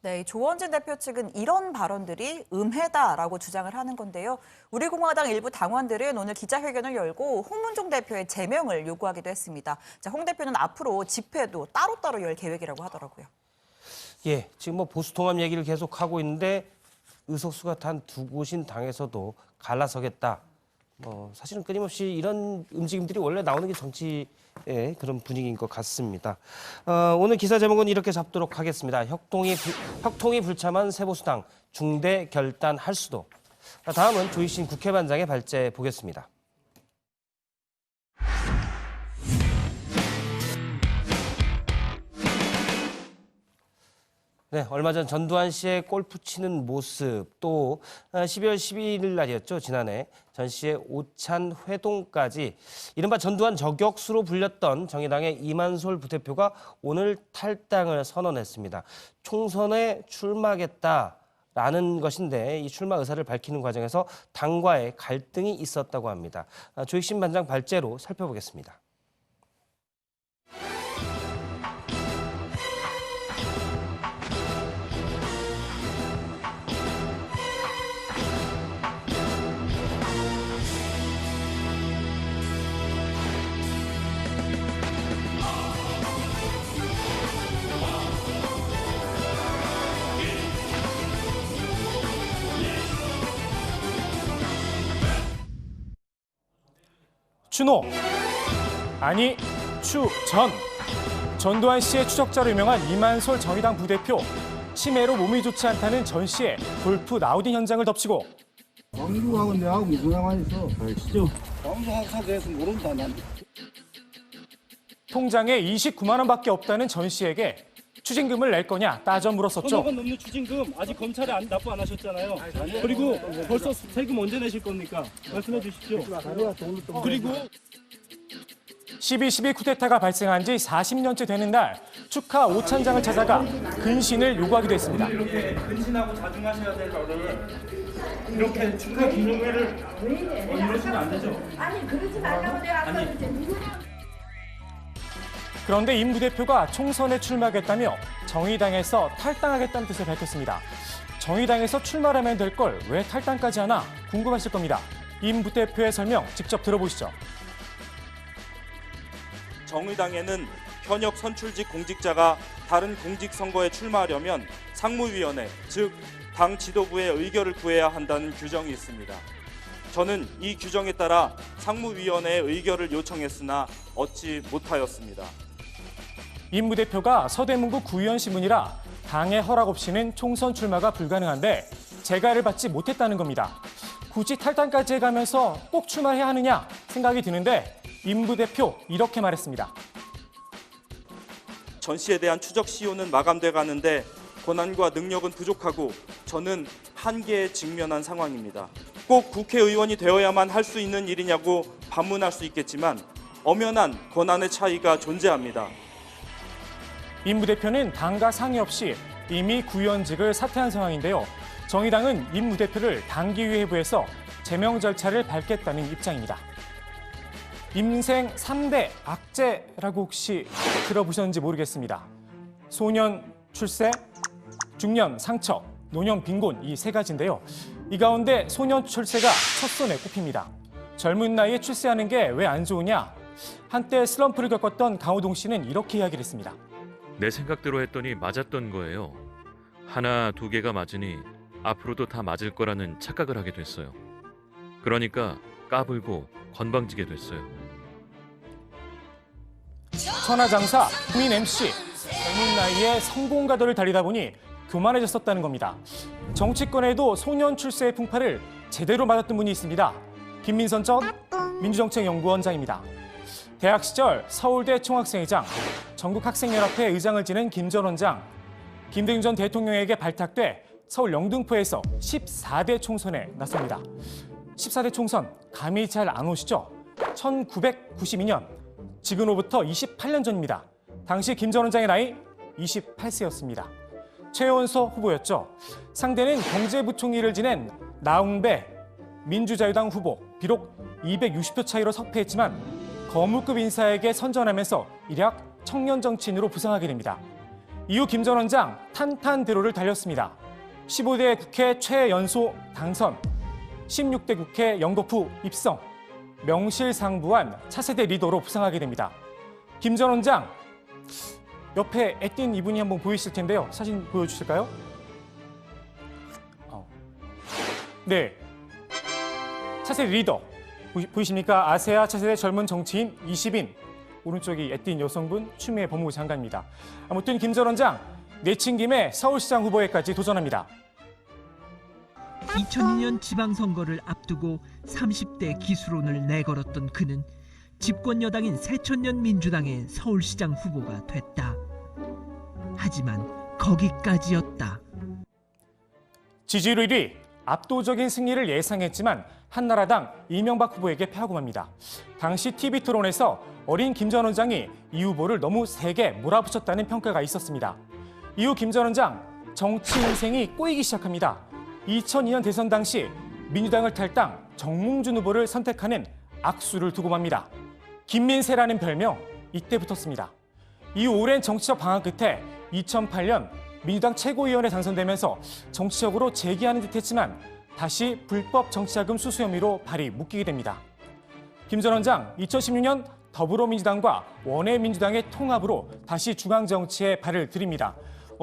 네, 조원진 대표 측은 이런 발언들이 음해다라고 주장을 하는 건데요. 우리공화당 일부 당원들은 오늘 기자회견을 열고 홍문종 대표의 제명을 요구하기도 했습니다. 자, 홍 대표는 앞으로 집회도 따로따로 열 계획이라고 하더라고요. 예, 지금 보수 통합 얘기를 계속 하고 있는데 의석수가 단 두 곳인 당에서도 갈라서겠다. 사실은 끊임없이 이런 움직임들이 원래 나오는 게 정치의 그런 분위기인 것 같습니다. 오늘 기사 제목은 이렇게 잡도록 하겠습니다. 혁통이 불참한 새보수당 중대 결단할 수도. 다음은 조희신 국회반장의 발제 보겠습니다. 네, 얼마 전 전두환 씨의 골프 치는 모습, 또 12월 12일 날이었죠. 지난해 전 씨의 오찬 회동까지 이른바 전두환 저격수로 불렸던 정의당의 이만솔 부대표가 오늘 탈당을 선언했습니다. 총선에 출마하겠다라는 것인데 이 출마 의사를 밝히는 과정에서 당과의 갈등이 있었다고 합니다. 조익신 반장 발제로 살펴보겠습니다. 추노 아니 추전 전두환 씨의 추적자로 유명한 이만솔 정의당 부대표 치매로 몸이 좋지 않다는 전 씨의 골프 라우딩 현장을 덮치고 왕국하고 내하고 무슨 상관이 있어? 알시죠? 왕국하고 대해서 모른다 난. 통장에 29만 원밖에 없다는 전 씨에게 추징금을 낼 거냐 따져 물었었죠. 천억 원 넘는 추징금 아직 검찰에 납부 안 하셨잖아요. 그리고 벌써 세금 언제 내실 겁니까? 말씀해 주십시오. 그리고 12.12 쿠데타가 발생한 지 40년째 되는 날 축하 오찬장을 찾아가 근신을 요구하기도 했습니다. 이렇게 근신하고 자중하셔야 될 거를 이렇게 축하 기념회를 이러시면 안 되죠. 아니 그러지 말라고 내가 아까 누구냐. 그런데 임 부대표가 총선에 출마하겠다며 정의당에서 탈당하겠다는 뜻을 밝혔습니다. 정의당에서 출마를 하면 될 걸 왜 탈당까지 하나 궁금하실 겁니다. 임 부대표의 설명 직접 들어보시죠. 정의당에는 현역 선출직 공직자가 다른 공직선거에 출마하려면 상무위원회, 즉 당 지도부의 의결을 구해야 한다는 규정이 있습니다. 저는 이 규정에 따라 상무위원회의 의결을 요청했으나 얻지 못하였습니다. 임 부대표가 서대문구 구의원 신분이라 당의 허락 없이는 총선 출마가 불가능한데 재가를 받지 못했다는 겁니다. 굳이 탈당까지 해가면서 꼭 출마해야 하느냐 생각이 드는데 임 부대표 이렇게 말했습니다. 전 씨에 대한 추적 시효는 마감돼 가는데 권한과 능력은 부족하고 저는 한계에 직면한 상황입니다. 꼭 국회의원이 되어야만 할 수 있는 일이냐고 반문할 수 있겠지만 엄연한 권한의 차이가 존재합니다. 임 부대표는 당과 상의 없이 이미 구의원직을 사퇴한 상황인데요. 정의당은 임 부대표를 당기위회부에서 제명 절차를 밟겠다는 입장입니다. 인생 3대 악재라고 혹시 들어보셨는지 모르겠습니다. 소년 출세, 중년 상처, 노년 빈곤 이 세 가지인데요. 이 가운데 소년 출세가 첫 손에 꼽힙니다. 젊은 나이에 출세하는 게 왜 안 좋으냐? 한때 슬럼프를 겪었던 강호동 씨는 이렇게 이야기를 했습니다. 내 생각대로 했더니 맞았던 거예요. 하나, 두 개가 맞으니 앞으로도 다 맞을 거라는 착각을 하게 됐어요. 그러니까 까불고 건방지게 됐어요. 천하장사, 국민 MC, 젊은 나이에 성공가도를 달리다 보니 교만해졌었다는 겁니다. 정치권에도 소년 출세의 풍파를 제대로 맞았던 분이 있습니다. 김민선 전 민주정책연구원장입니다. 대학 시절 서울대 총학생회장, 전국학생연합회 의장을 지낸 김 전 원장, 김대중 전 대통령에게 발탁돼 서울 영등포에서 14대 총선에 나섭니다. 14대 총선 감이 잘 안 오시죠? 1992년, 지금으로부터 28년 전입니다. 당시 김 전 원장의 나이 28세였습니다. 최연소 후보였죠. 상대는 경제부총리를 지낸 나웅배 민주자유당 후보. 비록 260표 차이로 석패했지만 거물급 인사에게 선전하면서 일약 청년 정치인으로 부상하게 됩니다. 이후 김 전 원장 탄탄대로를 달렸습니다. 15대 국회 최연소 당선, 16대 국회 연거푸 입성, 명실상부한 차세대 리더로 부상하게 됩니다. 김 전 원장, 옆에 애띤 이분이 한번 보이실 텐데요. 사진 보여주실까요? 네, 차세대 리더 보이십니까? 아세아 차세대 젊은 정치인 20인. 오른쪽이 애띤 여성분 추미애 법무부 장관입니다. 아무튼 김 전 원장 내친 김에 서울시장 후보에까지 도전합니다. 2002년 지방선거를 앞두고 30대 기수론을 내걸었던 그는 집권 여당인 새천년 민주당의 서울시장 후보가 됐다. 하지만 거기까지였다. 지지율 1위, 압도적인 승리를 예상했지만 한나라당 이명박 후보에게 패하고 맙니다. 당시 TV토론에서 어린 김 전 원장이 이 후보를 너무 세게 몰아붙였다는 평가가 있었습니다. 이후 김 전 원장 정치 인생이 꼬이기 시작합니다. 2002년 대선 당시 민주당을 탈당 정몽준 후보를 선택하는 악수를 두고 맙니다. 김민세라는 별명 이때 붙었습니다. 이후 오랜 정치적 방황 끝에 2008년 민주당 최고위원에 당선되면서 정치적으로 재기하는 듯했지만 다시 불법 정치자금 수수 혐의로 발이 묶이게 됩니다. 김 전 원장 2016년 더불어민주당과 원외민주당의 통합으로 다시 중앙정치에 발을 들입니다.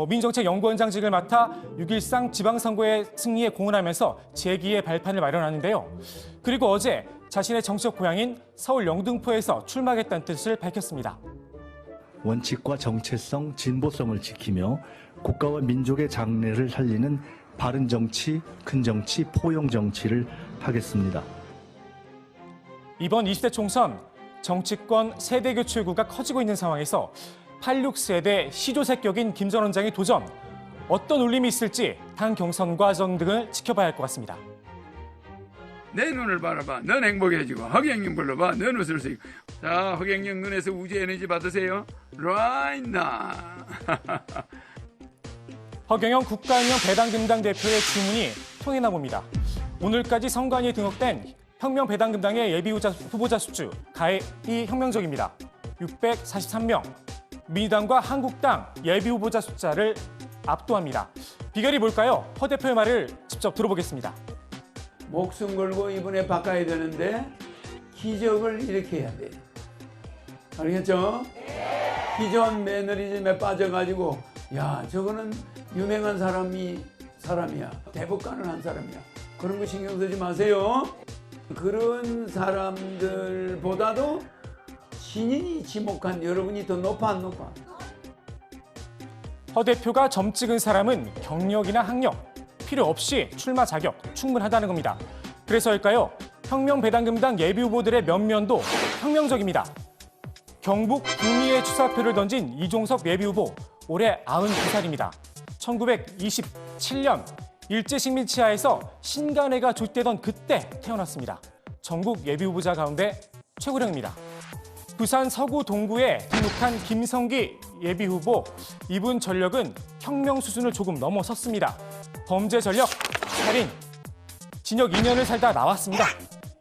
민정책연구원장직을 맡아 6.13 지방선거의 승리에 공헌하면서 재기의 발판을 마련하는데요. 그리고 어제 자신의 정치적 고향인 서울 영등포에서 출마하겠다는 뜻을 밝혔습니다. 원칙과 정체성, 진보성을 지키며 국가와 민족의 장래를 살리는 바른 정치, 큰 정치, 포용 정치를 하겠습니다. 이번 20대 총선 정치권 세대 교체 요구가 커지고 있는 상황에서 86세대 시조새격인 김 전 원장의 도전, 어떤 울림이 있을지 당 경선 과정 등을 지켜봐야 할 것 같습니다. 내 눈을 바라봐. 넌 행복해지고. 허경영 불러봐. 넌 웃을 수 있고. 자, 허경영 눈에서 우주 에너지 받으세요. right now. 허경영 국가인형 배당금당 대표의 주문이 통해나 봅니다. 오늘까지 선관위에 등록된 혁명 배당금당의 예비 후보자 수주 가히 혁명적입니다. 643명. 민주당과 한국당 예비 후보자 숫자를 압도합니다. 비결이 뭘까요? 허 대표의 말을 직접 들어보겠습니다. 목숨 걸고 이번에 바꿔야 되는데 기적을 일으켜야 돼요. 알겠죠? 기존 매너리즘에 빠져가지고 야 저거는 유명한 사람이야. 대법 가능한 사람이야. 그런 거 신경 쓰지 마세요. 그런 사람들보다도 신인이 지목한 여러분이 더 높아 안 높아? 허 대표가 점 찍은 사람은 경력이나 학력 필요 없이 출마 자격 충분하다는 겁니다. 그래서일까요? 혁명 배당금당 예비 후보들의 면면도 혁명적입니다. 경북 구미에 추사표를 던진 이종석 예비 후보 올해 92살입니다. 1927년 일제식민 치하에서 신간회가 조직되던 그때 태어났습니다. 전국 예비 후보자 가운데 최고령입니다. 부산 서구 동구에 등록한 김성기 예비 후보, 이분 전력은 혁명 수준을 조금 넘어섰습니다. 범죄 전력, 살인, 징역 2년을 살다 나왔습니다.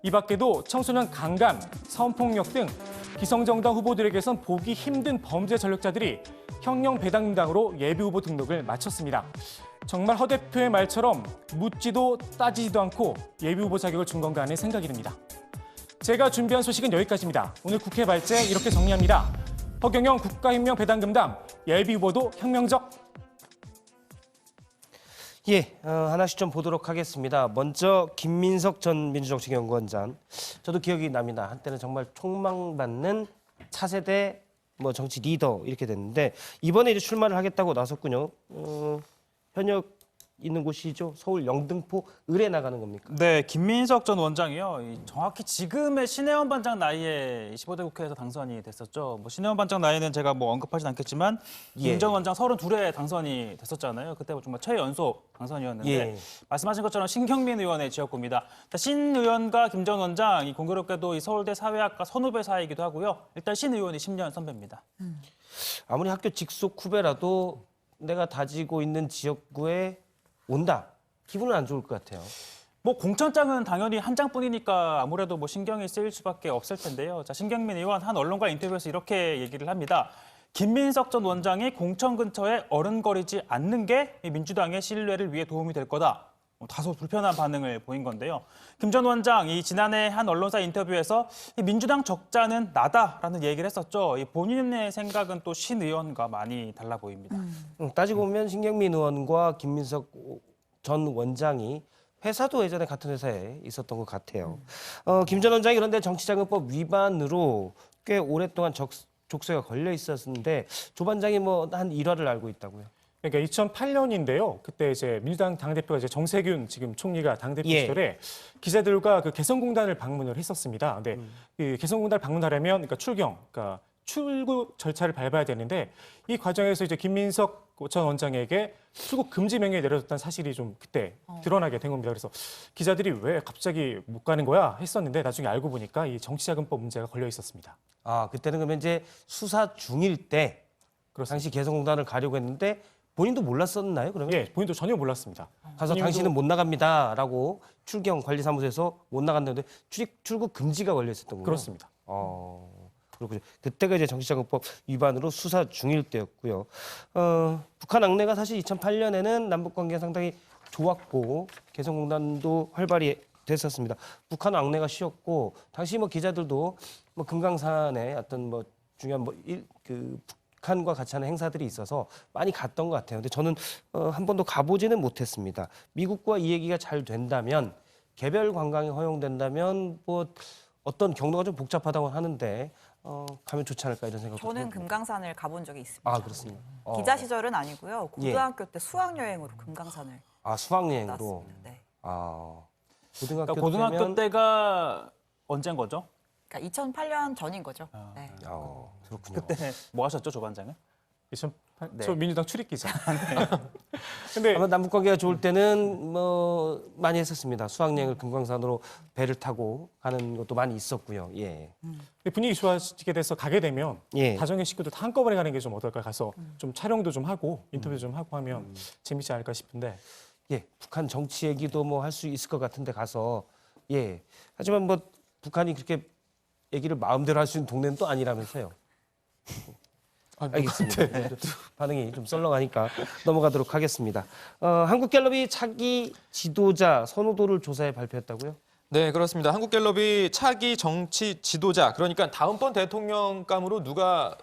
이 밖에도 청소년 강간, 성폭력 등 기성정당 후보들에게선 보기 힘든 범죄 전력자들이 형령 배당당으로 예비후보 등록을 마쳤습니다. 정말 허 대표의 말처럼 묻지도 따지지도 않고 예비후보 자격을 준 건가 하는 생각이 듭니다. 제가 준비한 소식은 여기까지입니다. 오늘 국회 발제 이렇게 정리합니다. 허경영 국가혁명 배당금당 예비후보도 혁명적. 예, 하나씩 좀 보도록 하겠습니다. 먼저 김민석 전 민주정책연구원장. 저도 기억이 납니다. 한때는 정말 촉망받는 차세대 정치 리더 이렇게 됐는데 이번에 이제 출마를 하겠다고 나섰군요. 현역 있는 곳이죠. 서울 영등포 을에 나가는 겁니까? 네, 김민석 전 원장이요. 정확히 지금의 신혜원 반장 나이에 25대 국회에서 당선이 됐었죠. 신혜원 반장 나이는 제가 언급하진 않겠지만 김 전 원장 32에 당선이 됐었잖아요. 그때 정말 최연소 당선이었는데 말씀하신 것처럼 신경민 의원의 지역구입니다. 신 의원과 김 전 원장 공교롭게도 이 서울대 사회학과 선후배 사이이기도 하고요. 일단 신 의원이 10년 선배입니다. 아무리 학교 직속 후배라도 내가 다지고 있는 지역구에 온다. 기분은 안 좋을 것 같아요. 공천장은 당연히 한 장뿐이니까 아무래도 신경이 쓰일 수밖에 없을 텐데요. 자, 신경민 의원 한 언론과 인터뷰에서 이렇게 얘기를 합니다. 김민석 전 원장이 공천 근처에 어른거리지 않는 게 민주당의 신뢰를 위해 도움이 될 거다. 다소 불편한 반응을 보인 건데요. 김 전 원장 지난해 한 언론사 인터뷰에서 민주당 적자는 나다라는 얘기를 했었죠. 본인의 생각은 또 신 의원과 많이 달라 보입니다. 따지고 보면 신경민 의원과 김민석 전 원장이 회사도 예전에 같은 회사에 있었던 것 같아요. 김 전 원장이 그런데 정치자금법 위반으로 꽤 오랫동안 족쇄가 걸려 있었는데 조 반장이 한 일화를 알고 있다고요. 그러니까 2008년인데요. 그때 이제 민주당 당대표가 이제 정세균 지금 총리가 당대표 시절에 기자들과 그 개성공단을 방문을 했었습니다. 근데 그 개성공단을 방문하려면 그러니까 출국 절차를 밟아야 되는데 이 과정에서 이제 김민석 전 원장에게 출국 금지 명령이 내려졌다는 사실이 좀 그때 드러나게 된 겁니다. 그래서 기자들이 왜 갑자기 못 가는 거야 했었는데 나중에 알고 보니까 이 정치자금법 문제가 걸려 있었습니다. 아, 그때는 그러면 이제 수사 중일 때 당시 개성공단을 가려고 했는데 본인도 몰랐었나요, 그러면? 예, 본인도 전혀 몰랐습니다. 가서 당신은 못 나갑니다라고 출경 관리사무소에서 못 나갔는데 출국 금지가 걸려 있었던 거예요. 그렇습니다. 그렇군요. 그때가 이제 정치자금법 위반으로 수사 중일 때였고요. 북한 왕래가 사실 2008년에는 남북 관계가 상당히 좋았고 개성공단도 활발히 됐었습니다. 북한 왕래가 쉬웠고 당시 기자들도 금강산에 어떤 중요한 북한과 같이 하는 행사들이 있어서 많이 갔던 것 같아요. 근데 저는 한 번도 가보지는 못했습니다. 미국과 이 얘기가 잘 된다면 개별 관광이 허용된다면 어떤 경로가 좀 복잡하다고 하는데 가면 좋지 않을까 이런 생각도 저는 들고요. 금강산을 가본 적이 있습니다. 아, 그렇습니다. 기자 시절은 아니고요. 고등학교 때 수학여행으로 금강산을 수학여행으로. 갔습니다. 네. 고등학교 때가 언제인 거죠? 그러니까 2008년 전인 거죠. 네. 그렇군요. 그때 뭐 하셨죠, 조 반장은? 2008, 네. 저 민주당 출입 기자. 근데 아마 남북 관계가 좋을 때는 많이 했었습니다. 수학여행을 금강산으로 배를 타고 가는 것도 많이 있었고요. 예. 근데 분위기 좋아지게 돼서 가게 되면 가정의 식구들 다 한꺼번에 가는 게 좀 어떨까 가서 좀 촬영도 좀 하고 인터뷰도 좀 하고 하면 재밌지 않을까 싶은데. 예, 북한 정치 얘기도 할 수 있을 것 같은데 가서 하지만 북한이 그렇게 얘기를 마음대로 할 수 있는 동네는 또 아니라면서요. 알겠습니다. 반응이 좀 썰렁하니까 넘어가도록 하겠습니다. 한국갤럽이 차기 지도자 선호도를 조사해 발표했다고요? 네, 그렇습니다. 한국갤럽이 차기 정치 지도자, 그러니까 다음번 대통령감으로 누가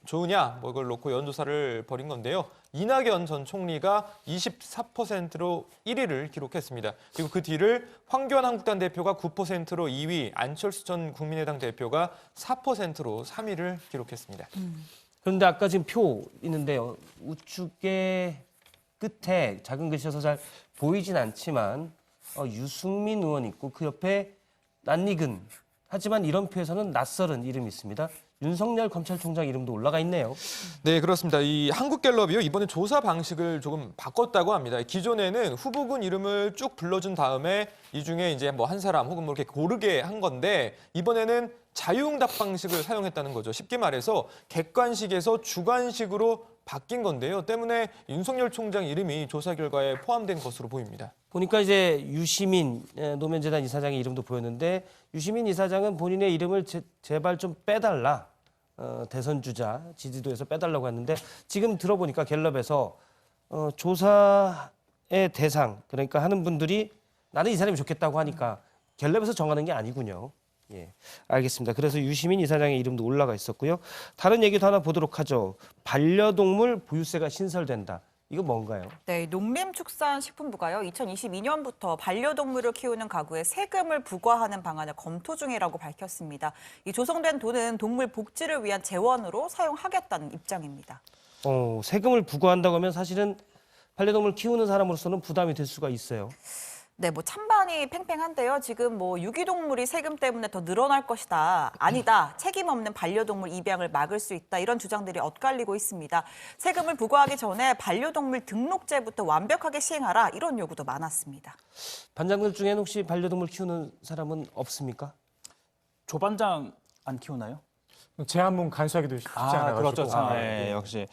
좋으냐, 그걸 놓고 여론조사를 벌인 건데요. 이낙연 전 총리가 24%로 1위를 기록했습니다. 그리고 그 뒤를 황교안 한국당 대표가 9%로 2위, 안철수 전 국민의당 대표가 4%로 3위를 기록했습니다. 그런데 아까 지금 표 있는데요. 우측의 끝에 작은 글씨여서 잘 보이진 않지만 유승민 의원 있고 그 옆에 낯익은 하지만 이런 표에서는 낯설은 이름이 있습니다. 윤석열 검찰총장 이름도 올라가 있네요. 네, 그렇습니다. 이 한국갤럽이요, 이번에 조사 방식을 조금 바꿨다고 합니다. 기존에는 후보군 이름을 쭉 불러준 다음에 이 중에 이제 한 사람 혹은 이렇게 고르게 한 건데 이번에는 자유응답 방식을 사용했다는 거죠. 쉽게 말해서 객관식에서 주관식으로 바뀐 건데요. 때문에 윤석열 총장 이름이 조사 결과에 포함된 것으로 보입니다. 보니까 이제 유시민 노면재단 이사장의 이름도 보였는데 유시민 이사장은 본인의 이름을 제발 좀 빼달라. 대선 주자 지지도에서 빼달라고 했는데 지금 들어보니까 갤럽에서 조사의 대상 그러니까 하는 분들이 나는 이 사람이 좋겠다고 하니까 갤럽에서 정하는 게 아니군요. 예, 알겠습니다. 그래서 유시민 이사장의 이름도 올라가 있었고요. 다른 얘기도 하나 보도록 하죠. 반려동물 보유세가 신설된다. 이거 뭔가요? 네, 농림축산식품부가요. 2022년부터 반려동물을 키우는 가구에 세금을 부과하는 방안을 검토 중이라고 밝혔습니다. 이 조성된 돈은 동물 복지를 위한 재원으로 사용하겠다는 입장입니다. 세금을 부과한다고 하면 사실은 반려동물 키우는 사람으로서는 부담이 될 수가 있어요. 네, 뭐 찬반이 팽팽한데요. 지금 뭐 유기동물이 세금 때문에 더 늘어날 것이다. 아니다. 책임 없는 반려동물 입양을 막을 수 있다. 이런 주장들이 엇갈리고 있습니다. 세금을 부과하기 전에 반려동물 등록제부터 완벽하게 시행하라. 이런 요구도 많았습니다. 반장들 중에는 혹시 반려동물 키우는 사람은 없습니까? 조반장 안 키우나요? 제 한번 간수하기도 쉽지 않아가지고. 그렇죠. 참, 네. 역시.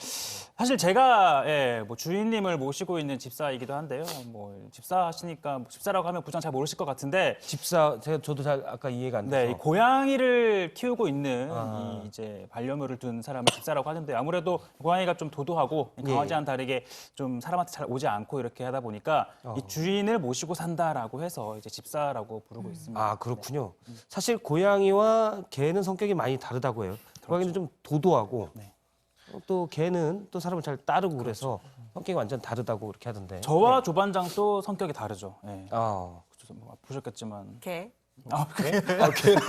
사실 제가 뭐 주인님을 모시고 있는 집사이기도 한데요. 뭐 집사 하시니까 뭐 집사라고 하면 부장 잘 모르실 것 같은데 집사 저도 잘 아까 이해가 안 돼서. 네, 이 고양이를 키우고 있는 이 이제 반려묘를 둔 사람을 집사라고 하는데 아무래도 고양이가 좀 도도하고 강아지와는 다르게 좀 사람한테 잘 오지 않고 이렇게 하다 보니까 이 주인을 모시고 산다라고 해서 이제 집사라고 부르고 있습니다. 아, 그렇군요. 사실 고양이와 개는 성격이 많이 다르다고 해요. 고양이는 좀 도도하고 또 개는 또 사람을 잘 따르고 그래서 성격이 완전 다르다고 그렇게 하던데. 저와 조반장 또 성격이 다르죠. 네. 뭐 보셨겠지만. 개.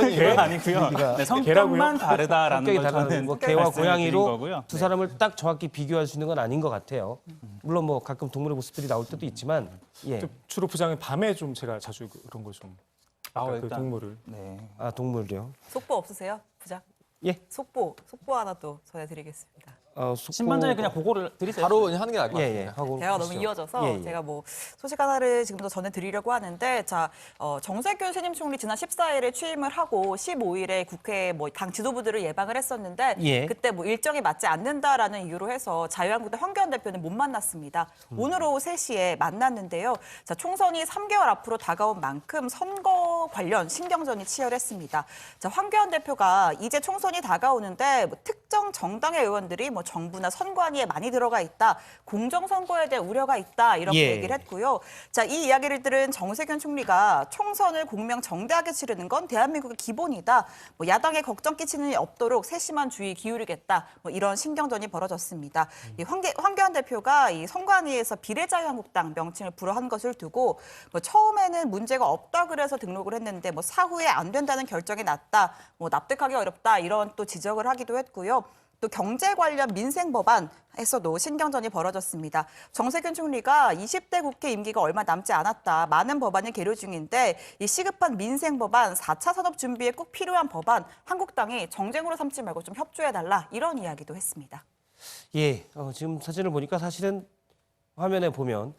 개는 아니고요. 네, 성격만 다르다라는 성격이 걸 다르다는 저는 뭐 개와 고양이로 거고요. 두 사람을 딱 정확히 비교할 수 있는 건 아닌 것 같아요. 물론 뭐 가끔 동물의 모습들이 나올 때도 있지만 주로 부장은 밤에 좀 제가 자주 그런 걸 좀. 그 동물을. 네. 아, 동물요. 속보 없으세요, 부장? 예. 속보 하나 또 전해드리겠습니다. 신반장이 그냥 그거를 드리세요. 바로 하는 게 나을 것 같습니다. 대화가 너무 이어져서 제가 뭐 소식 하나를 지금부터 전해드리려고 하는데 정세균 신임 총리 지난 14일에 취임을 하고 15일에 국회에 뭐 당 지도부들을 예방을 했었는데 그때 뭐 일정이 맞지 않는다라는 이유로 해서 자유한국당 황교안 대표는 못 만났습니다. 오늘 오후 3시에 만났는데요. 총선이 3개월 앞으로 다가온 만큼 선거 관련 신경전이 치열했습니다. 황교안 대표가 이제 총선이 다가오는데 뭐 특정 정당의 의원들이 뭐 정부나 선관위에 많이 들어가 있다. 공정선거에 대한 우려가 있다. 이렇게 얘기를 했고요. 이 이야기를 들은 정세균 총리가 총선을 공명정대하게 치르는 건 대한민국의 기본이다. 뭐 야당에 걱정 끼치는 일 없도록 세심한 주의 기울이겠다. 뭐 이런 신경전이 벌어졌습니다. 황교안 대표가 이 선관위에서 비례자유한국당 명칭을 불허한 것을 두고 뭐 처음에는 문제가 없다 그래서 등록을 했는데 뭐 사후에 안 된다는 결정이 났다. 뭐 납득하기 어렵다. 이런 또 지적을 하기도 했고요. 또 경제 관련 민생 법안에서도 신경전이 벌어졌습니다. 정세균 총리가 20대 국회 임기가 얼마 남지 않았다. 많은 법안이 계류 중인데 이 시급한 민생 법안, 4차 산업 준비에 꼭 필요한 법안, 한국당이 정쟁으로 삼지 말고 좀 협조해달라. 이런 이야기도 했습니다. 지금 사진을 보니까 사실은 화면에 보면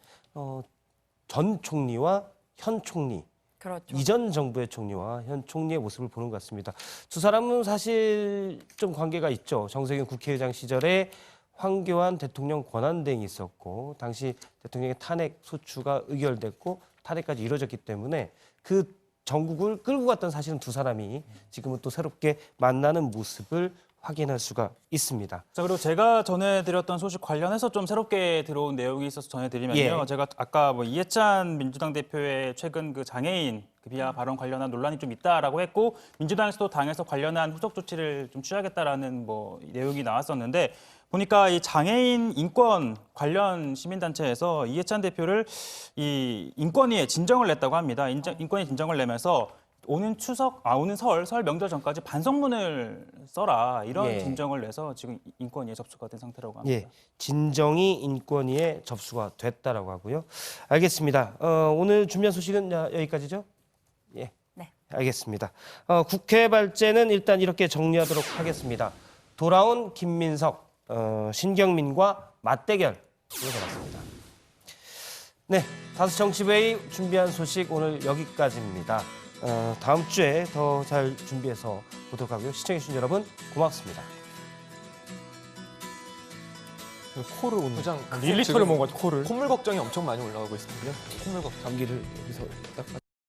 전 총리와 현 총리 그렇죠. 이전 정부의 총리와 현 총리의 모습을 보는 것 같습니다. 두 사람은 사실 좀 관계가 있죠. 정세균 국회의장 시절에 황교안 대통령 권한대행이 있었고 당시 대통령의 탄핵 소추가 의결됐고 탄핵까지 이루어졌기 때문에 그 전국을 끌고 갔던 사실은 두 사람이 지금은 또 새롭게 만나는 모습을 확인할 수가 있습니다. 자, 그리고 제가 전해드렸던 소식 관련해서 좀 새롭게 들어온 내용이 있어서 전해드리면요. 제가 아까 뭐 이해찬 민주당 대표의 최근 그 장애인 비하 발언 관련한 논란이 좀 있다라고 했고 민주당에서도 당에서 관련한 후속 조치를 좀 취하겠다라는 뭐 내용이 나왔었는데 보니까 이 장애인 인권 관련 시민단체에서 이해찬 대표를 이 인권위에 진정을 냈다고 합니다. 인권위 진정을 내면서 오는 설 명절 전까지 반성문을 써라 이런 진정을 내서 지금 인권위에 접수가 된 상태라고 합니다. 진정이 인권위에 접수가 됐다라고 하고요. 알겠습니다. 오늘 준비한 소식은 여기까지죠? 네. 알겠습니다. 국회 발제는 일단 이렇게 정리하도록 하겠습니다. 돌아온 김민석, 신경민과 맞대결 이어져봤습니다. 네, 다수 정치회의 준비한 소식 오늘 여기까지입니다. 다음 주에 더 잘 준비해서 보도록 하고요. 시청해주신 여러분 고맙습니다. 코를 오는 가장 1리터를 먹은 것 같아요, 코를. 콧물 걱정이 엄청 많이 올라가고 있거든요. 콧물 걱정. 감기를 여기서 딱